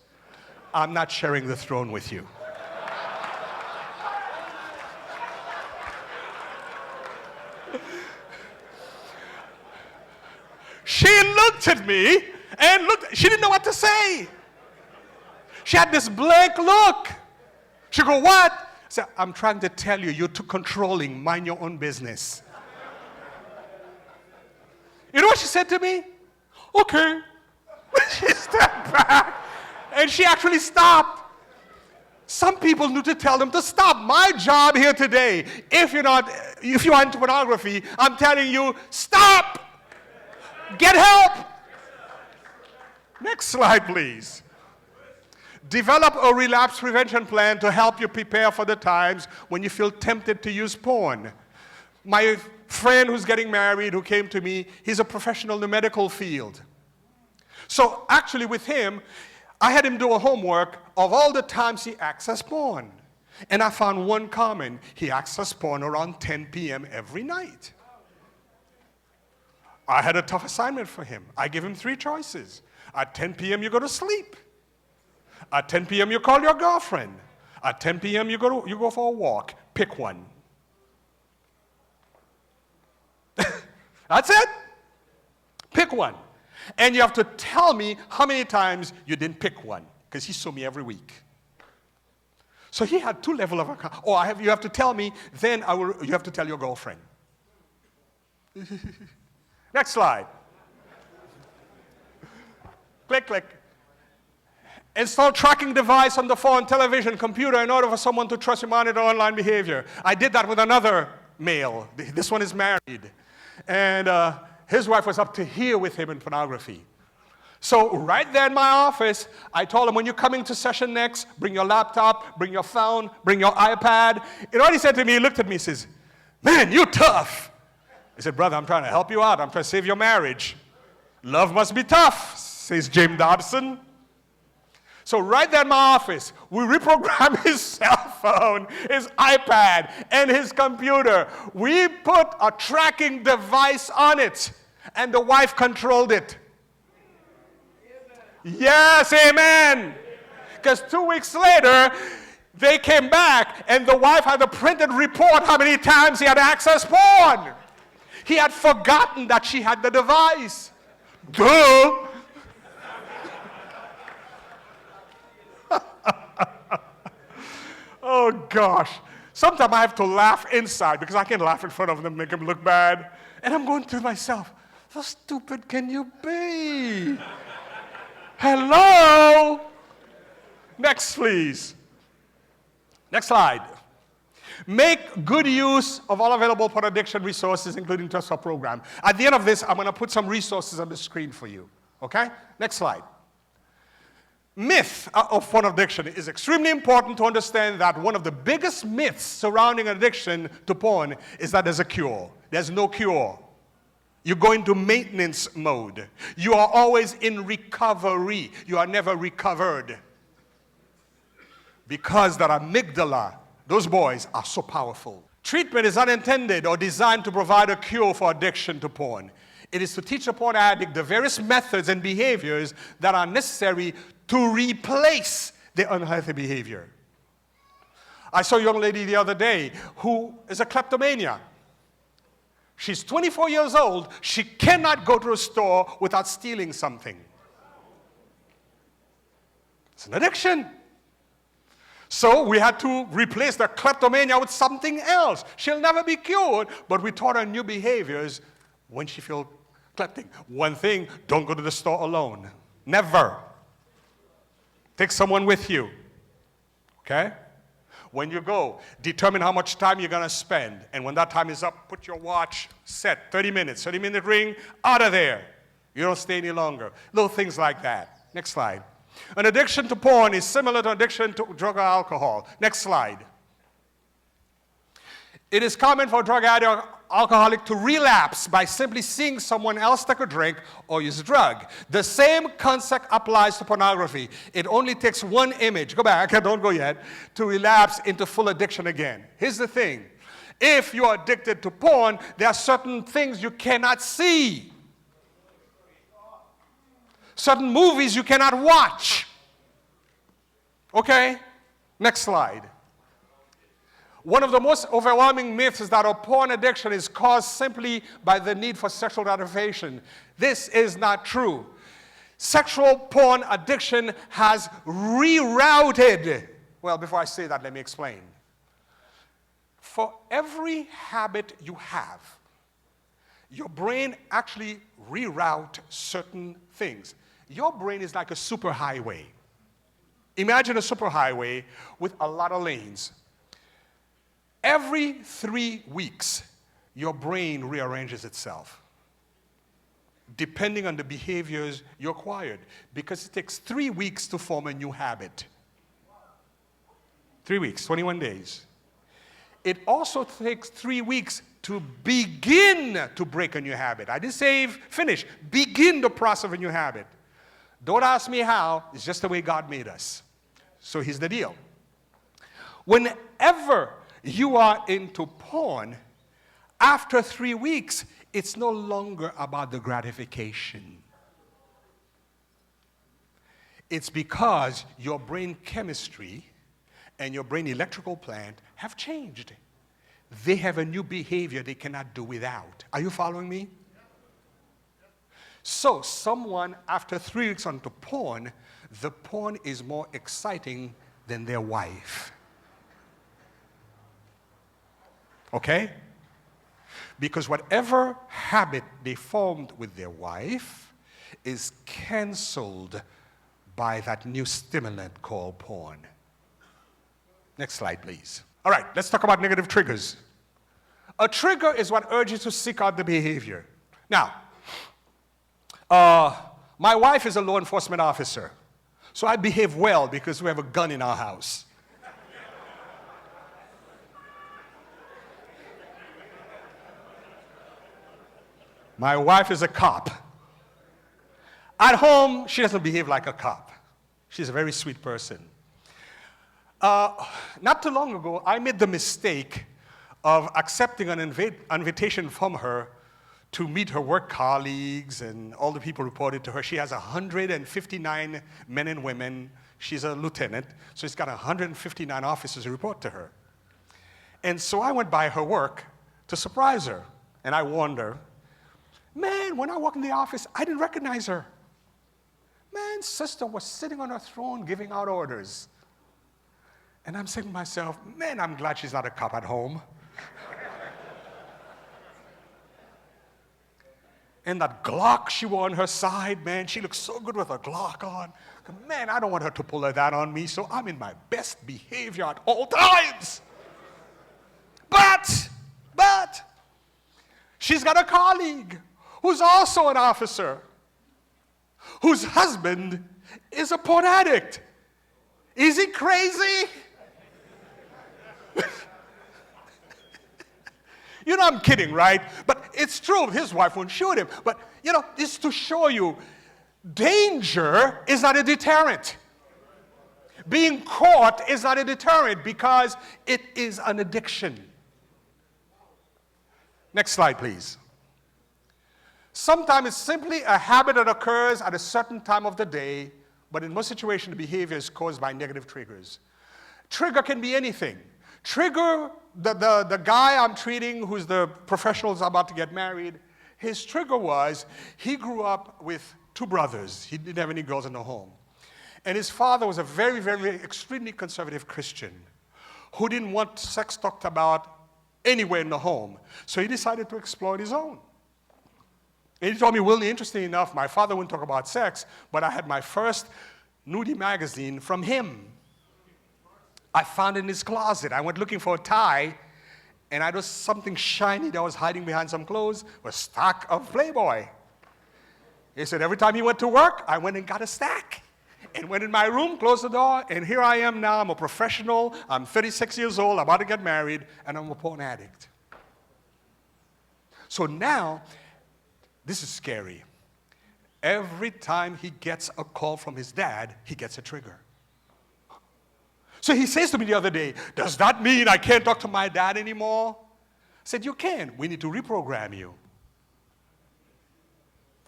I'm not sharing the throne with you. She looked at me and she didn't know what to say. She had this blank look. She go, what? I said, I'm trying to tell you, you're too controlling. Mind your own business. You know what she said to me? Okay. She stepped back and she actually stopped. Some people need to tell them to stop. My job here today, if you are into pornography, I'm telling you, stop. Get help. Next slide, please. Develop a relapse prevention plan to help you prepare for the times when you feel tempted to use porn. My friend who's getting married, who came to me, he's a professional in the medical field. So actually with him, I had him do a homework of all the times he accessed porn. And I found one common. He accessed porn around 10 p.m. every night. I had a tough assignment for him. I gave him 3 choices. At 10 p.m. you go to sleep. At 10 p.m. you call your girlfriend. At 10 p.m. you go for a walk. Pick one. That's it. Pick one. And you have to tell me how many times you didn't pick one, because he saw me every week. So he had 2 levels of account. Oh, you have to tell me, then you have to tell your girlfriend. Next slide. Click, click. Install tracking device on the phone, television, computer in order for someone to trust and monitor online behavior. I did that with another male. This one is married. And his wife was up to here with him in pornography. So right there in my office, I told him, when you're coming to session next, bring your laptop, bring your phone, bring your iPad. You know what he said to me? He looked at me and says, man, you're tough. I said, brother, I'm trying to help you out. I'm trying to save your marriage. Love must be tough, says James Dobson. So right there in my office, we reprogrammed his cell phone, his iPad, and his computer. We put a tracking device on it, and the wife controlled it. Amen. Yes, amen. Because 2 weeks later, they came back, and the wife had a printed report how many times he had accessed porn. He had forgotten that she had the device. Duh. Oh, gosh. Sometimes I have to laugh inside because I can't laugh in front of them, make them look bad. And I'm going to myself, how stupid can you be? Hello? Next, please. Next slide. Make good use of all available porn addiction resources, including Trust Our program. At the end of this, I'm going to put some resources on the screen for you. Okay? Next slide. Myth of porn addiction is extremely important to understand that one of the biggest myths surrounding addiction to porn is that there's a cure. There's no cure. You go into maintenance mode. You are always in recovery. You are never recovered. Because that amygdala, those boys are so powerful. Treatment is not intended or designed to provide a cure for addiction to porn. It is to teach a porn addict the various methods and behaviors that are necessary to replace the unhealthy behavior. I saw a young lady the other day who is a kleptomania. She's 24 years old. She cannot go to a store without stealing something. It's an addiction. So we had to replace the kleptomania with something else. She'll never be cured, but we taught her new behaviors when she feels kleptic. One thing, don't go to the store alone. Never. Take someone with you. Okay? When you go, determine how much time you're going to spend. And when that time is up, put your watch, set 30 minutes, 30-minute ring, out of there. You don't stay any longer. Little things like that. Next slide. An addiction to porn is similar to addiction to drug or alcohol. Next slide. It is common for a drug addict or alcoholic to relapse by simply seeing someone else take a drink or use a drug. The same concept applies to pornography. It only takes one image, go back, don't go yet, to relapse into full addiction again. Here's the thing. If you are addicted to porn, there are certain things you cannot see. Certain movies you cannot watch. Okay? Next slide. One of the most overwhelming myths is that a porn addiction is caused simply by the need for sexual gratification. This is not true. Sexual porn addiction has rerouted. Well, before I say that, let me explain. For every habit you have, your brain actually reroutes certain things. Your brain is like a superhighway. Imagine a superhighway with a lot of lanes. Every 3 weeks, your brain rearranges itself, depending on the behaviors you acquired, because it takes 3 weeks to form a new habit. 3 weeks, 21 days. It also takes 3 weeks to begin to break a new habit. I didn't say finish. Begin the process of a new habit. Don't ask me how. It's just the way God made us. So here's the deal. Whenever you are into porn, after 3 weeks, it's no longer about the gratification. It's because your brain chemistry and your brain electrical plant have changed. They have a new behavior they cannot do without. Are you following me? So someone, after 3 weeks onto porn, the porn is more exciting than their wife. Okay? Because whatever habit they formed with their wife is canceled by that new stimulant called porn. Next slide, please. All right, let's talk about negative triggers. A trigger is what urges you to seek out the behavior. Now, my wife is a law enforcement officer, so I behave well because we have a gun in our house. My wife is a cop. At home, she doesn't behave like a cop. She's a very sweet person. Not too long ago, I made the mistake of accepting an invitation from her to meet her work colleagues, and all the people reported to her. She has 159 men and women. She's a lieutenant, so she's got 159 officers who report to her. And so I went by her work to surprise her, and I warned her. Man, when I walked in the office, I didn't recognize her. Man, sister was sitting on her throne giving out orders. And I'm saying to myself, man, I'm glad she's not a cop at home. And that Glock she wore on her side, man, she looks so good with a Glock on. Man, I don't want her to pull that on me, so I'm in my best behavior at all times. She's got a colleague who's also an officer, whose husband is a porn addict. Is he crazy? You know, I'm kidding, right? But it's true. His wife won't shoot him. But, you know, it's to show you danger is not a deterrent. Being caught is not a deterrent because it is an addiction. Next slide, please. Sometimes it's simply a habit that occurs at a certain time of the day, but in most situations, the behavior is caused by negative triggers. Trigger can be anything. Trigger, the guy I'm treating who's the professional who's about to get married, his trigger was he grew up with two brothers. He didn't have any girls in the home. And his father was a very, very, extremely conservative Christian who didn't want sex talked about anywhere in the home. So he decided to explore his own. And he told me, Wilney, interesting enough, my father wouldn't talk about sex, but I had my first nudie magazine from him. I found it in his closet. I went looking for a tie, and I was something shiny that was hiding behind some clothes, a stack of Playboy. He said every time he went to work, I went and got a stack. And went in my room, closed the door, and here I am now. I'm a professional. I'm 36 years old, about to get married, and I'm a porn addict. So now, this is scary. Every time he gets a call from his dad, he gets a trigger. So he says to me the other day, does that mean I can't talk to my dad anymore? I said, you can. We need to reprogram you.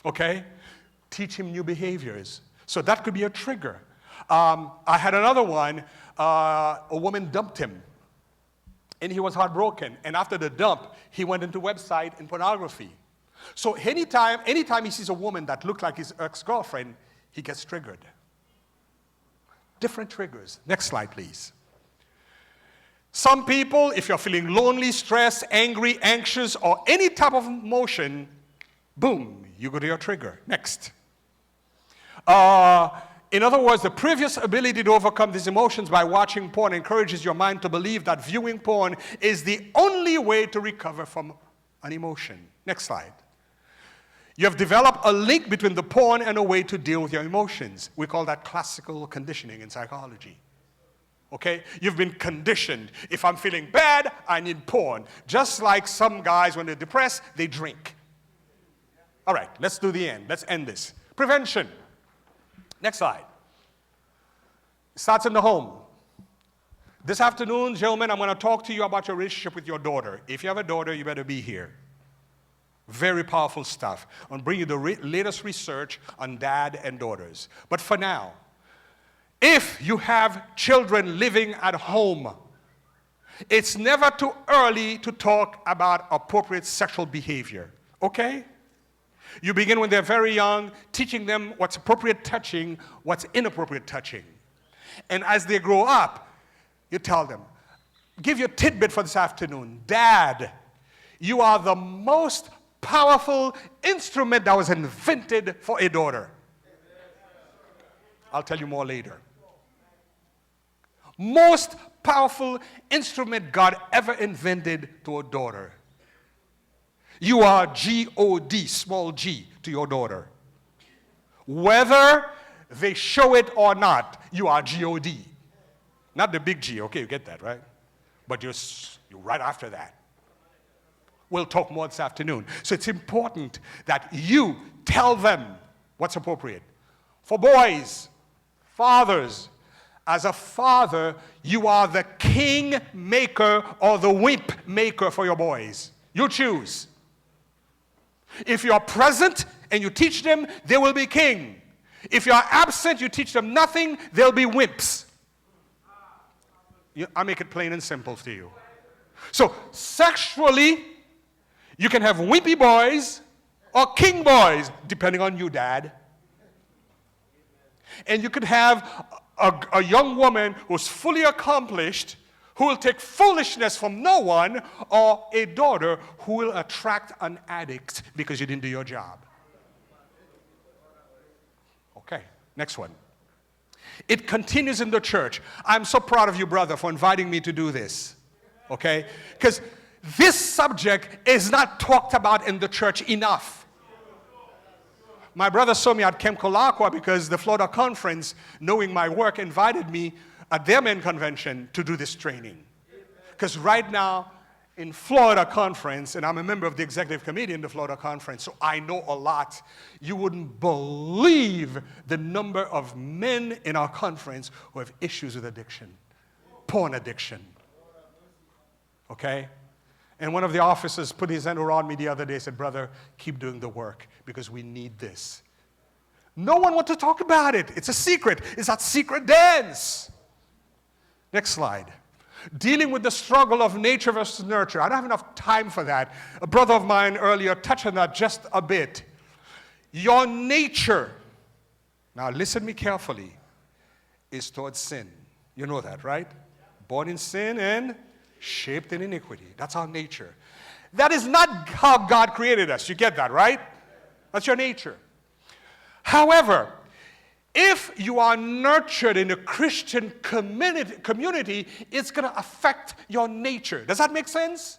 Okay? Teach him new behaviors. So that could be a trigger. I had another one. A woman dumped him, and he was heartbroken. And after the dump, he went into website and pornography. So anytime he sees a woman that looked like his ex-girlfriend, he gets triggered. Different triggers. Next slide, please. Some people, if you're feeling lonely, stressed, angry, anxious, or any type of emotion, boom, you go to your trigger. Next. In other words, the previous ability to overcome these emotions by watching porn encourages your mind to believe that viewing porn is the only way to recover from an emotion. Next slide. You have developed a link between the porn and a way to deal with your emotions. We call that classical conditioning in psychology. Okay? You've been conditioned. If I'm feeling bad, I need porn. Just like some guys, when they're depressed, they drink. All right, let's do the end. Let's end this. Prevention. Next slide. It starts in the home. This afternoon, gentlemen, I'm going to talk to you about your relationship with your daughter. If you have a daughter, you better be here. Very powerful stuff. I'll bring you the latest research on dad and daughters. But for now, if you have children living at home, it's never too early to talk about appropriate sexual behavior. Okay? You begin when they're very young, teaching them what's appropriate touching, what's inappropriate touching. And as they grow up, you tell them, give you a tidbit for this afternoon. Dad, you are the most powerful instrument that was invented for a daughter. I'll tell you more later. Most powerful instrument God ever invented to a daughter. You are G-O-D, small g, to your daughter. Whether they show it or not, you are G-O-D. Not the big G, okay, you get that, right? But you're right after that. We'll talk more this afternoon. So it's important that you tell them what's appropriate. For boys, fathers, as a father, you are the king maker or the wimp maker for your boys. You choose. If you are present and you teach them, they will be king. If you are absent, you teach them nothing, they'll be wimps. I make it plain and simple to you. So sexually, you can have wimpy boys or king boys, depending on you, Dad. And you could have a young woman who's fully accomplished, who will take foolishness from no one, or a daughter who will attract an addict because you didn't do your job. Okay, next one. It continues in the church. I'm so proud of you, brother, for inviting me to do this. Okay? Because this subject is not talked about in the church enough. My brother saw me at Camp Colaqua because the Florida Conference, knowing my work, invited me at their men convention to do this training. Because right now, in Florida Conference, and I'm a member of the executive committee in the Florida Conference, so I know a lot. You wouldn't believe the number of men in our conference who have issues with addiction, porn addiction. Okay? And one of the officers put his hand around me the other day and said, brother, keep doing the work because we need this. No one wants to talk about it. It's a secret. It's that secret dance. Next slide. Dealing with the struggle of nature versus nurture. I don't have enough time for that. A brother of mine earlier touched on that just a bit. Your nature, now listen to me carefully, is towards sin. You know that, right? Born in sin and shaped in iniquity. That's our nature. That is not how God created us. You get that, right? That's your nature. However, if you are nurtured in a Christian community, it's going to affect your nature. Does that make sense?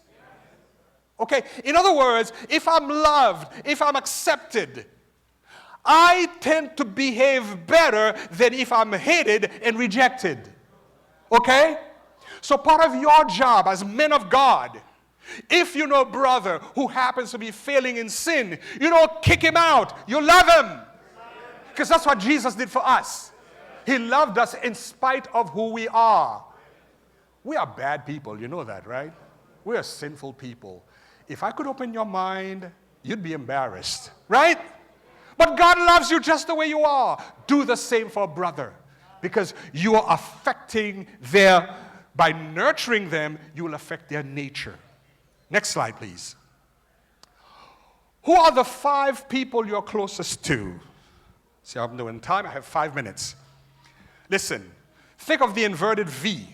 Okay, in other words, if I'm loved, if I'm accepted, I tend to behave better than if I'm hated and rejected. Okay? So part of your job as men of God, if you know a brother who happens to be failing in sin, you don't kick him out. You love him. Because that's what Jesus did for us. He loved us in spite of who we are. We are bad people, you know that, right? We are sinful people. If I could open your mind, you'd be embarrassed, right? But God loves you just the way you are. Do the same for a brother. Because you are affecting by nurturing them, you will affect their nature. Next slide, please. Who are the 5 people you're closest to? See, I'm doing time. I have 5 minutes. Listen, think of the inverted V.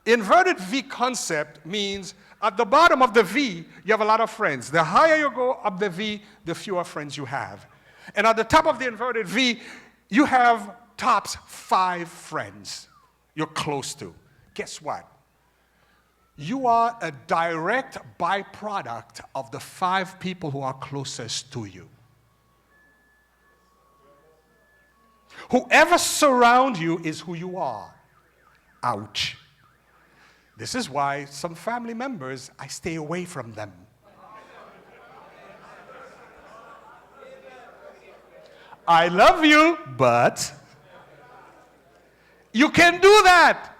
Inverted V concept means at the bottom of the V, you have a lot of friends. The higher you go up the V, the fewer friends you have. And at the top of the inverted V, you have tops 5 friends you're close to. Guess what? You are a direct byproduct of the 5 people who are closest to you. Whoever surrounds you is who you are. Ouch. This is why some family members, I stay away from them. I love you, but you can do that.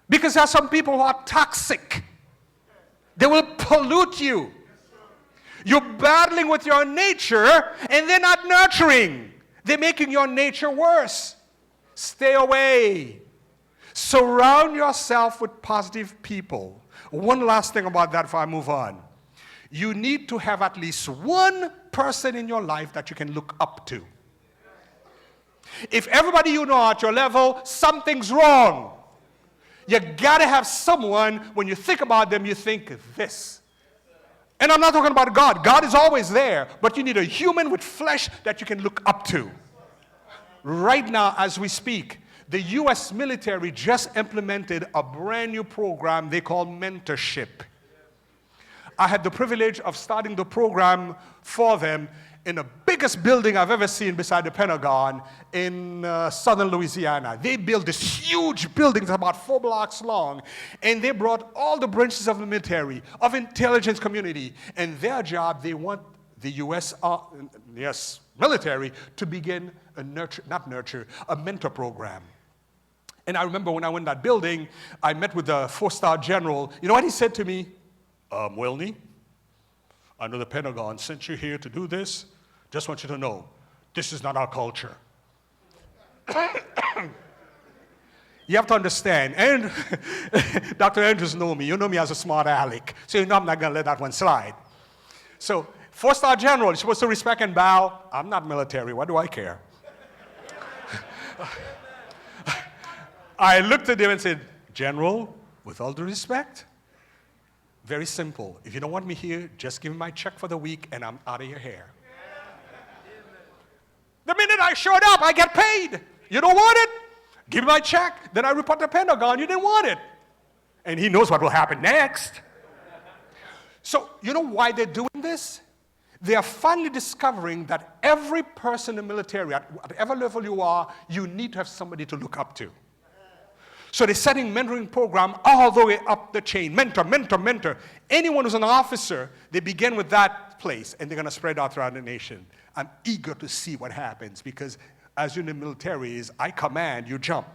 Because there are some people who are toxic. They will pollute you. You're battling with your nature, and they're not nurturing. They're making your nature worse. Stay away. Surround yourself with positive people. One last thing about that before I move on. You need to have at least one person in your life that you can look up to. If everybody you know at your level, something's wrong. You gotta have someone, when you think about them, you think this. And I'm not talking about God. God is always there. But you need a human with flesh that you can look up to. Right now, as we speak, the U.S. military just implemented a brand new program they call mentorship. I had the privilege of starting the program for them in the biggest building I've ever seen beside the Pentagon in southern Louisiana. They built this huge building that's about 4 blocks long, and they brought all the branches of the military, of intelligence community, and their job, they want the U.S. military to begin a mentor program. And I remember when I went to that building, I met with the 4-star general. You know what he said to me? Wilney, I know the Pentagon sent you here to do this. Just want you to know, this is not our culture. You have to understand, and Dr. Andrews know me. You know me as a smart aleck. So you know I'm not going to let that one slide. So 4-star general, you're supposed to respect and bow. I'm not military. What do I care? I looked at him and said, General, with all due respect, very simple. If you don't want me here, just give me my check for the week and I'm out of your hair. The minute I showed up, I get paid. You don't want it? Give me my check. Then I report to the Pentagon. You didn't want it. And he knows what will happen next. So, you know why they're doing this? They are finally discovering that every person in the military, at whatever level you are, you need to have somebody to look up to. So they're setting mentoring program all the way up the chain. Mentor, mentor, mentor. Anyone who's an officer, they begin with that place, and they're going to spread out throughout the nation. I'm eager to see what happens, because as you're in the military, is I command, you jump.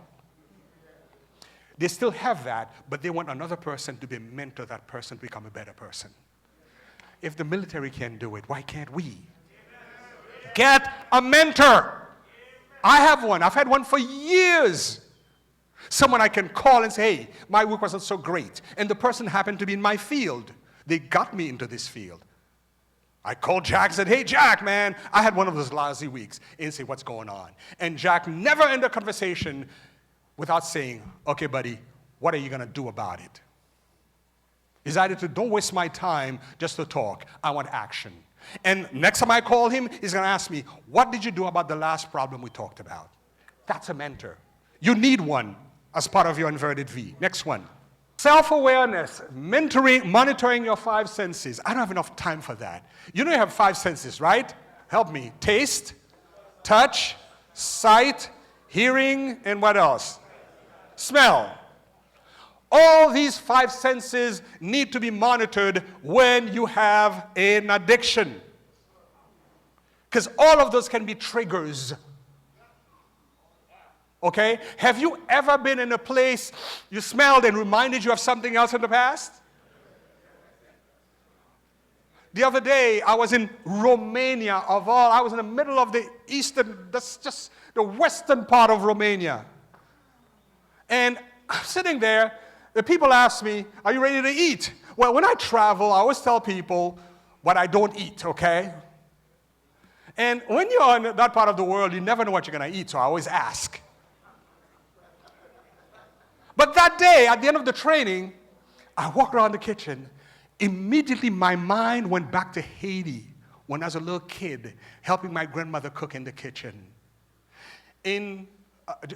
They still have that, but they want another person to be a mentor, that person to become a better person. If the military can do it, why can't we? Get a mentor. I have one. I've had one for years. Someone I can call and say, hey, my work wasn't so great. And the person happened to be in my field. They got me into this field. I called Jack and said, hey, Jack, man, I had one of those lousy weeks. And say, what's going on? And Jack never ended a conversation without saying, okay, buddy, what are you going to do about it? He's either to don't waste my time just to talk. I want action. And next time I call him, he's going to ask me, what did you do about the last problem we talked about? That's a mentor. You need one as part of your inverted V. Next one. Self-awareness, mentoring, monitoring your 5 senses. I don't have enough time for that. You know you have 5 senses, right? Help me. Taste, touch, sight, hearing, and what else? Smell. All these 5 senses need to be monitored when you have an addiction. Because all of those can be triggers. Okay? Have you ever been in a place you smelled and reminded you of something else in the past? The other day, I was in Romania, of all. I was in the middle of the eastern, that's just the western part of Romania. And I'm sitting there, the people ask me, are you ready to eat? Well, when I travel, I always tell people what I don't eat, okay? And when you're in that part of the world, you never know what you're going to eat, so I always ask. But that day, at the end of the training, I walked around the kitchen. Immediately, my mind went back to Haiti when I was a little kid, helping my grandmother cook in the kitchen. In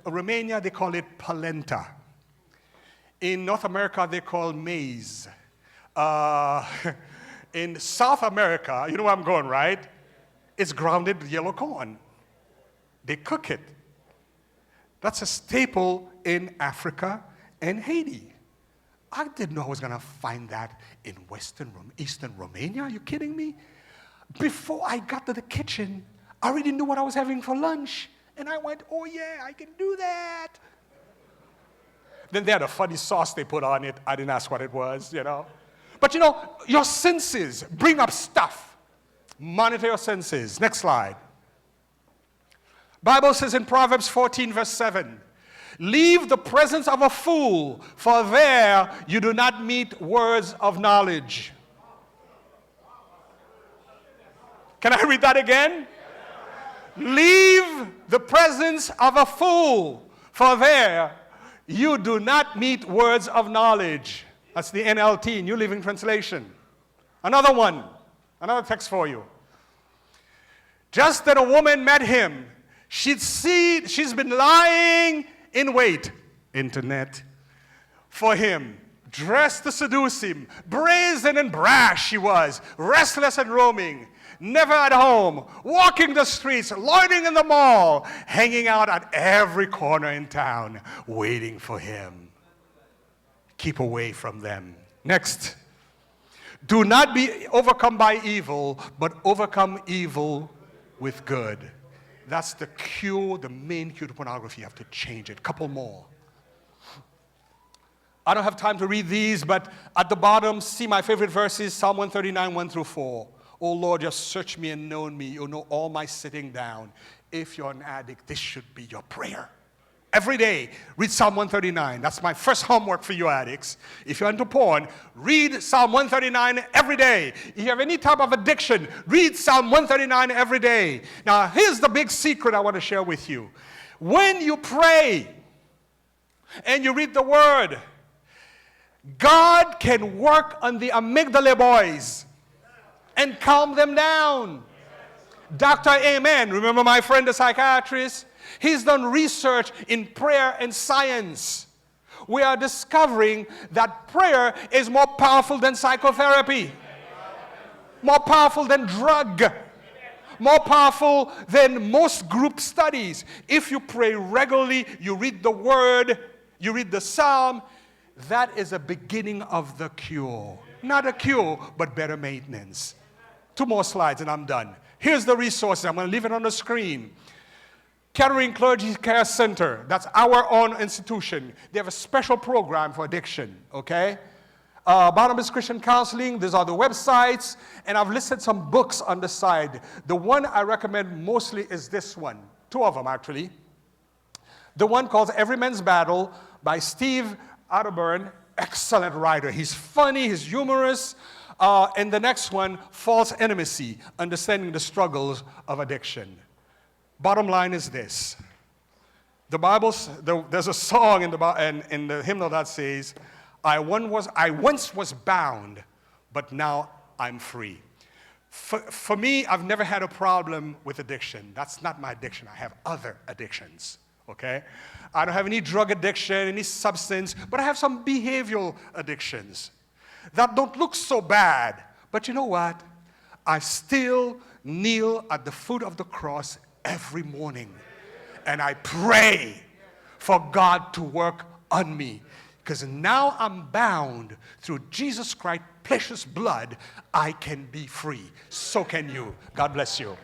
Romania, they call it polenta. In North America, they call maize. In South America, you know where I'm going, right? It's grounded yellow corn. They cook it. That's a staple in Africa and Haiti. I didn't know I was going to find that in Eastern Romania. Are you kidding me? Before I got to the kitchen, I already knew what I was having for lunch. And I went, oh yeah, I can do that. Then they had a funny sauce they put on it. I didn't ask what it was, you know. But you know, your senses bring up stuff. Monitor your senses. Next slide. Bible says in Proverbs 14, verse 7, leave the presence of a fool, for there you do not meet words of knowledge. Can I read that again? Leave the presence of a fool, for there you do not meet words of knowledge. That's the NLT, New Living Translation. Another one, another text for you. Just that a woman met him, she's been lying in wait, internet, for him, dressed to seduce him. Brazen and brash she was, restless and roaming, never at home, walking the streets, loitering in the mall, hanging out at every corner in town, waiting for him. Keep away from them. Next. Do not be overcome by evil, but overcome evil with good. That's the cure, the main cure to pornography. You have to change it. Couple more. I don't have time to read these, but at the bottom, see my favorite verses, Psalm 139, 1 through 4. Oh Lord, just search me and know me. You know all my sitting down. If you're an addict, this should be your prayer. Every day, read Psalm 139. That's my first homework for you addicts. If you're into porn, read Psalm 139 every day. If you have any type of addiction, read Psalm 139 every day. Now, here's the big secret I want to share with you. When you pray and you read the Word, God can work on the amygdala boys and calm them down. Dr. Amen, remember my friend the psychiatrist? He's done research in prayer and science. We are discovering that prayer is more powerful than psychotherapy. More powerful than drug. More powerful than most group studies. If you pray regularly, you read the word, you read the psalm, that is a beginning of the cure. Not a cure, but better maintenance. 2 more slides and I'm done. Here's the resources. I'm going to leave it on the screen. Kettering Clergy Care Center, that's our own institution. They have a special program for addiction, okay? Barnabas Christian Counseling, these are the websites, and I've listed some books on the side. The one I recommend mostly is this one, 2 of them actually. The one called Every Man's Battle by Steve Audain, excellent writer. He's funny, he's humorous. And the next one, False Intimacy, Understanding the Struggles of Addiction. Bottom line is this. There's a song in the hymnal that says, I once was bound, but now I'm free. For me, I've never had a problem with addiction. That's not my addiction. I have other addictions, okay? I don't have any drug addiction, any substance, but I have some behavioral addictions that don't look so bad. But you know what? I still kneel at the foot of the cross every morning, and I pray for God to work on me. Because now I'm bound through Jesus Christ's precious blood, I can be free. So can you. God bless you.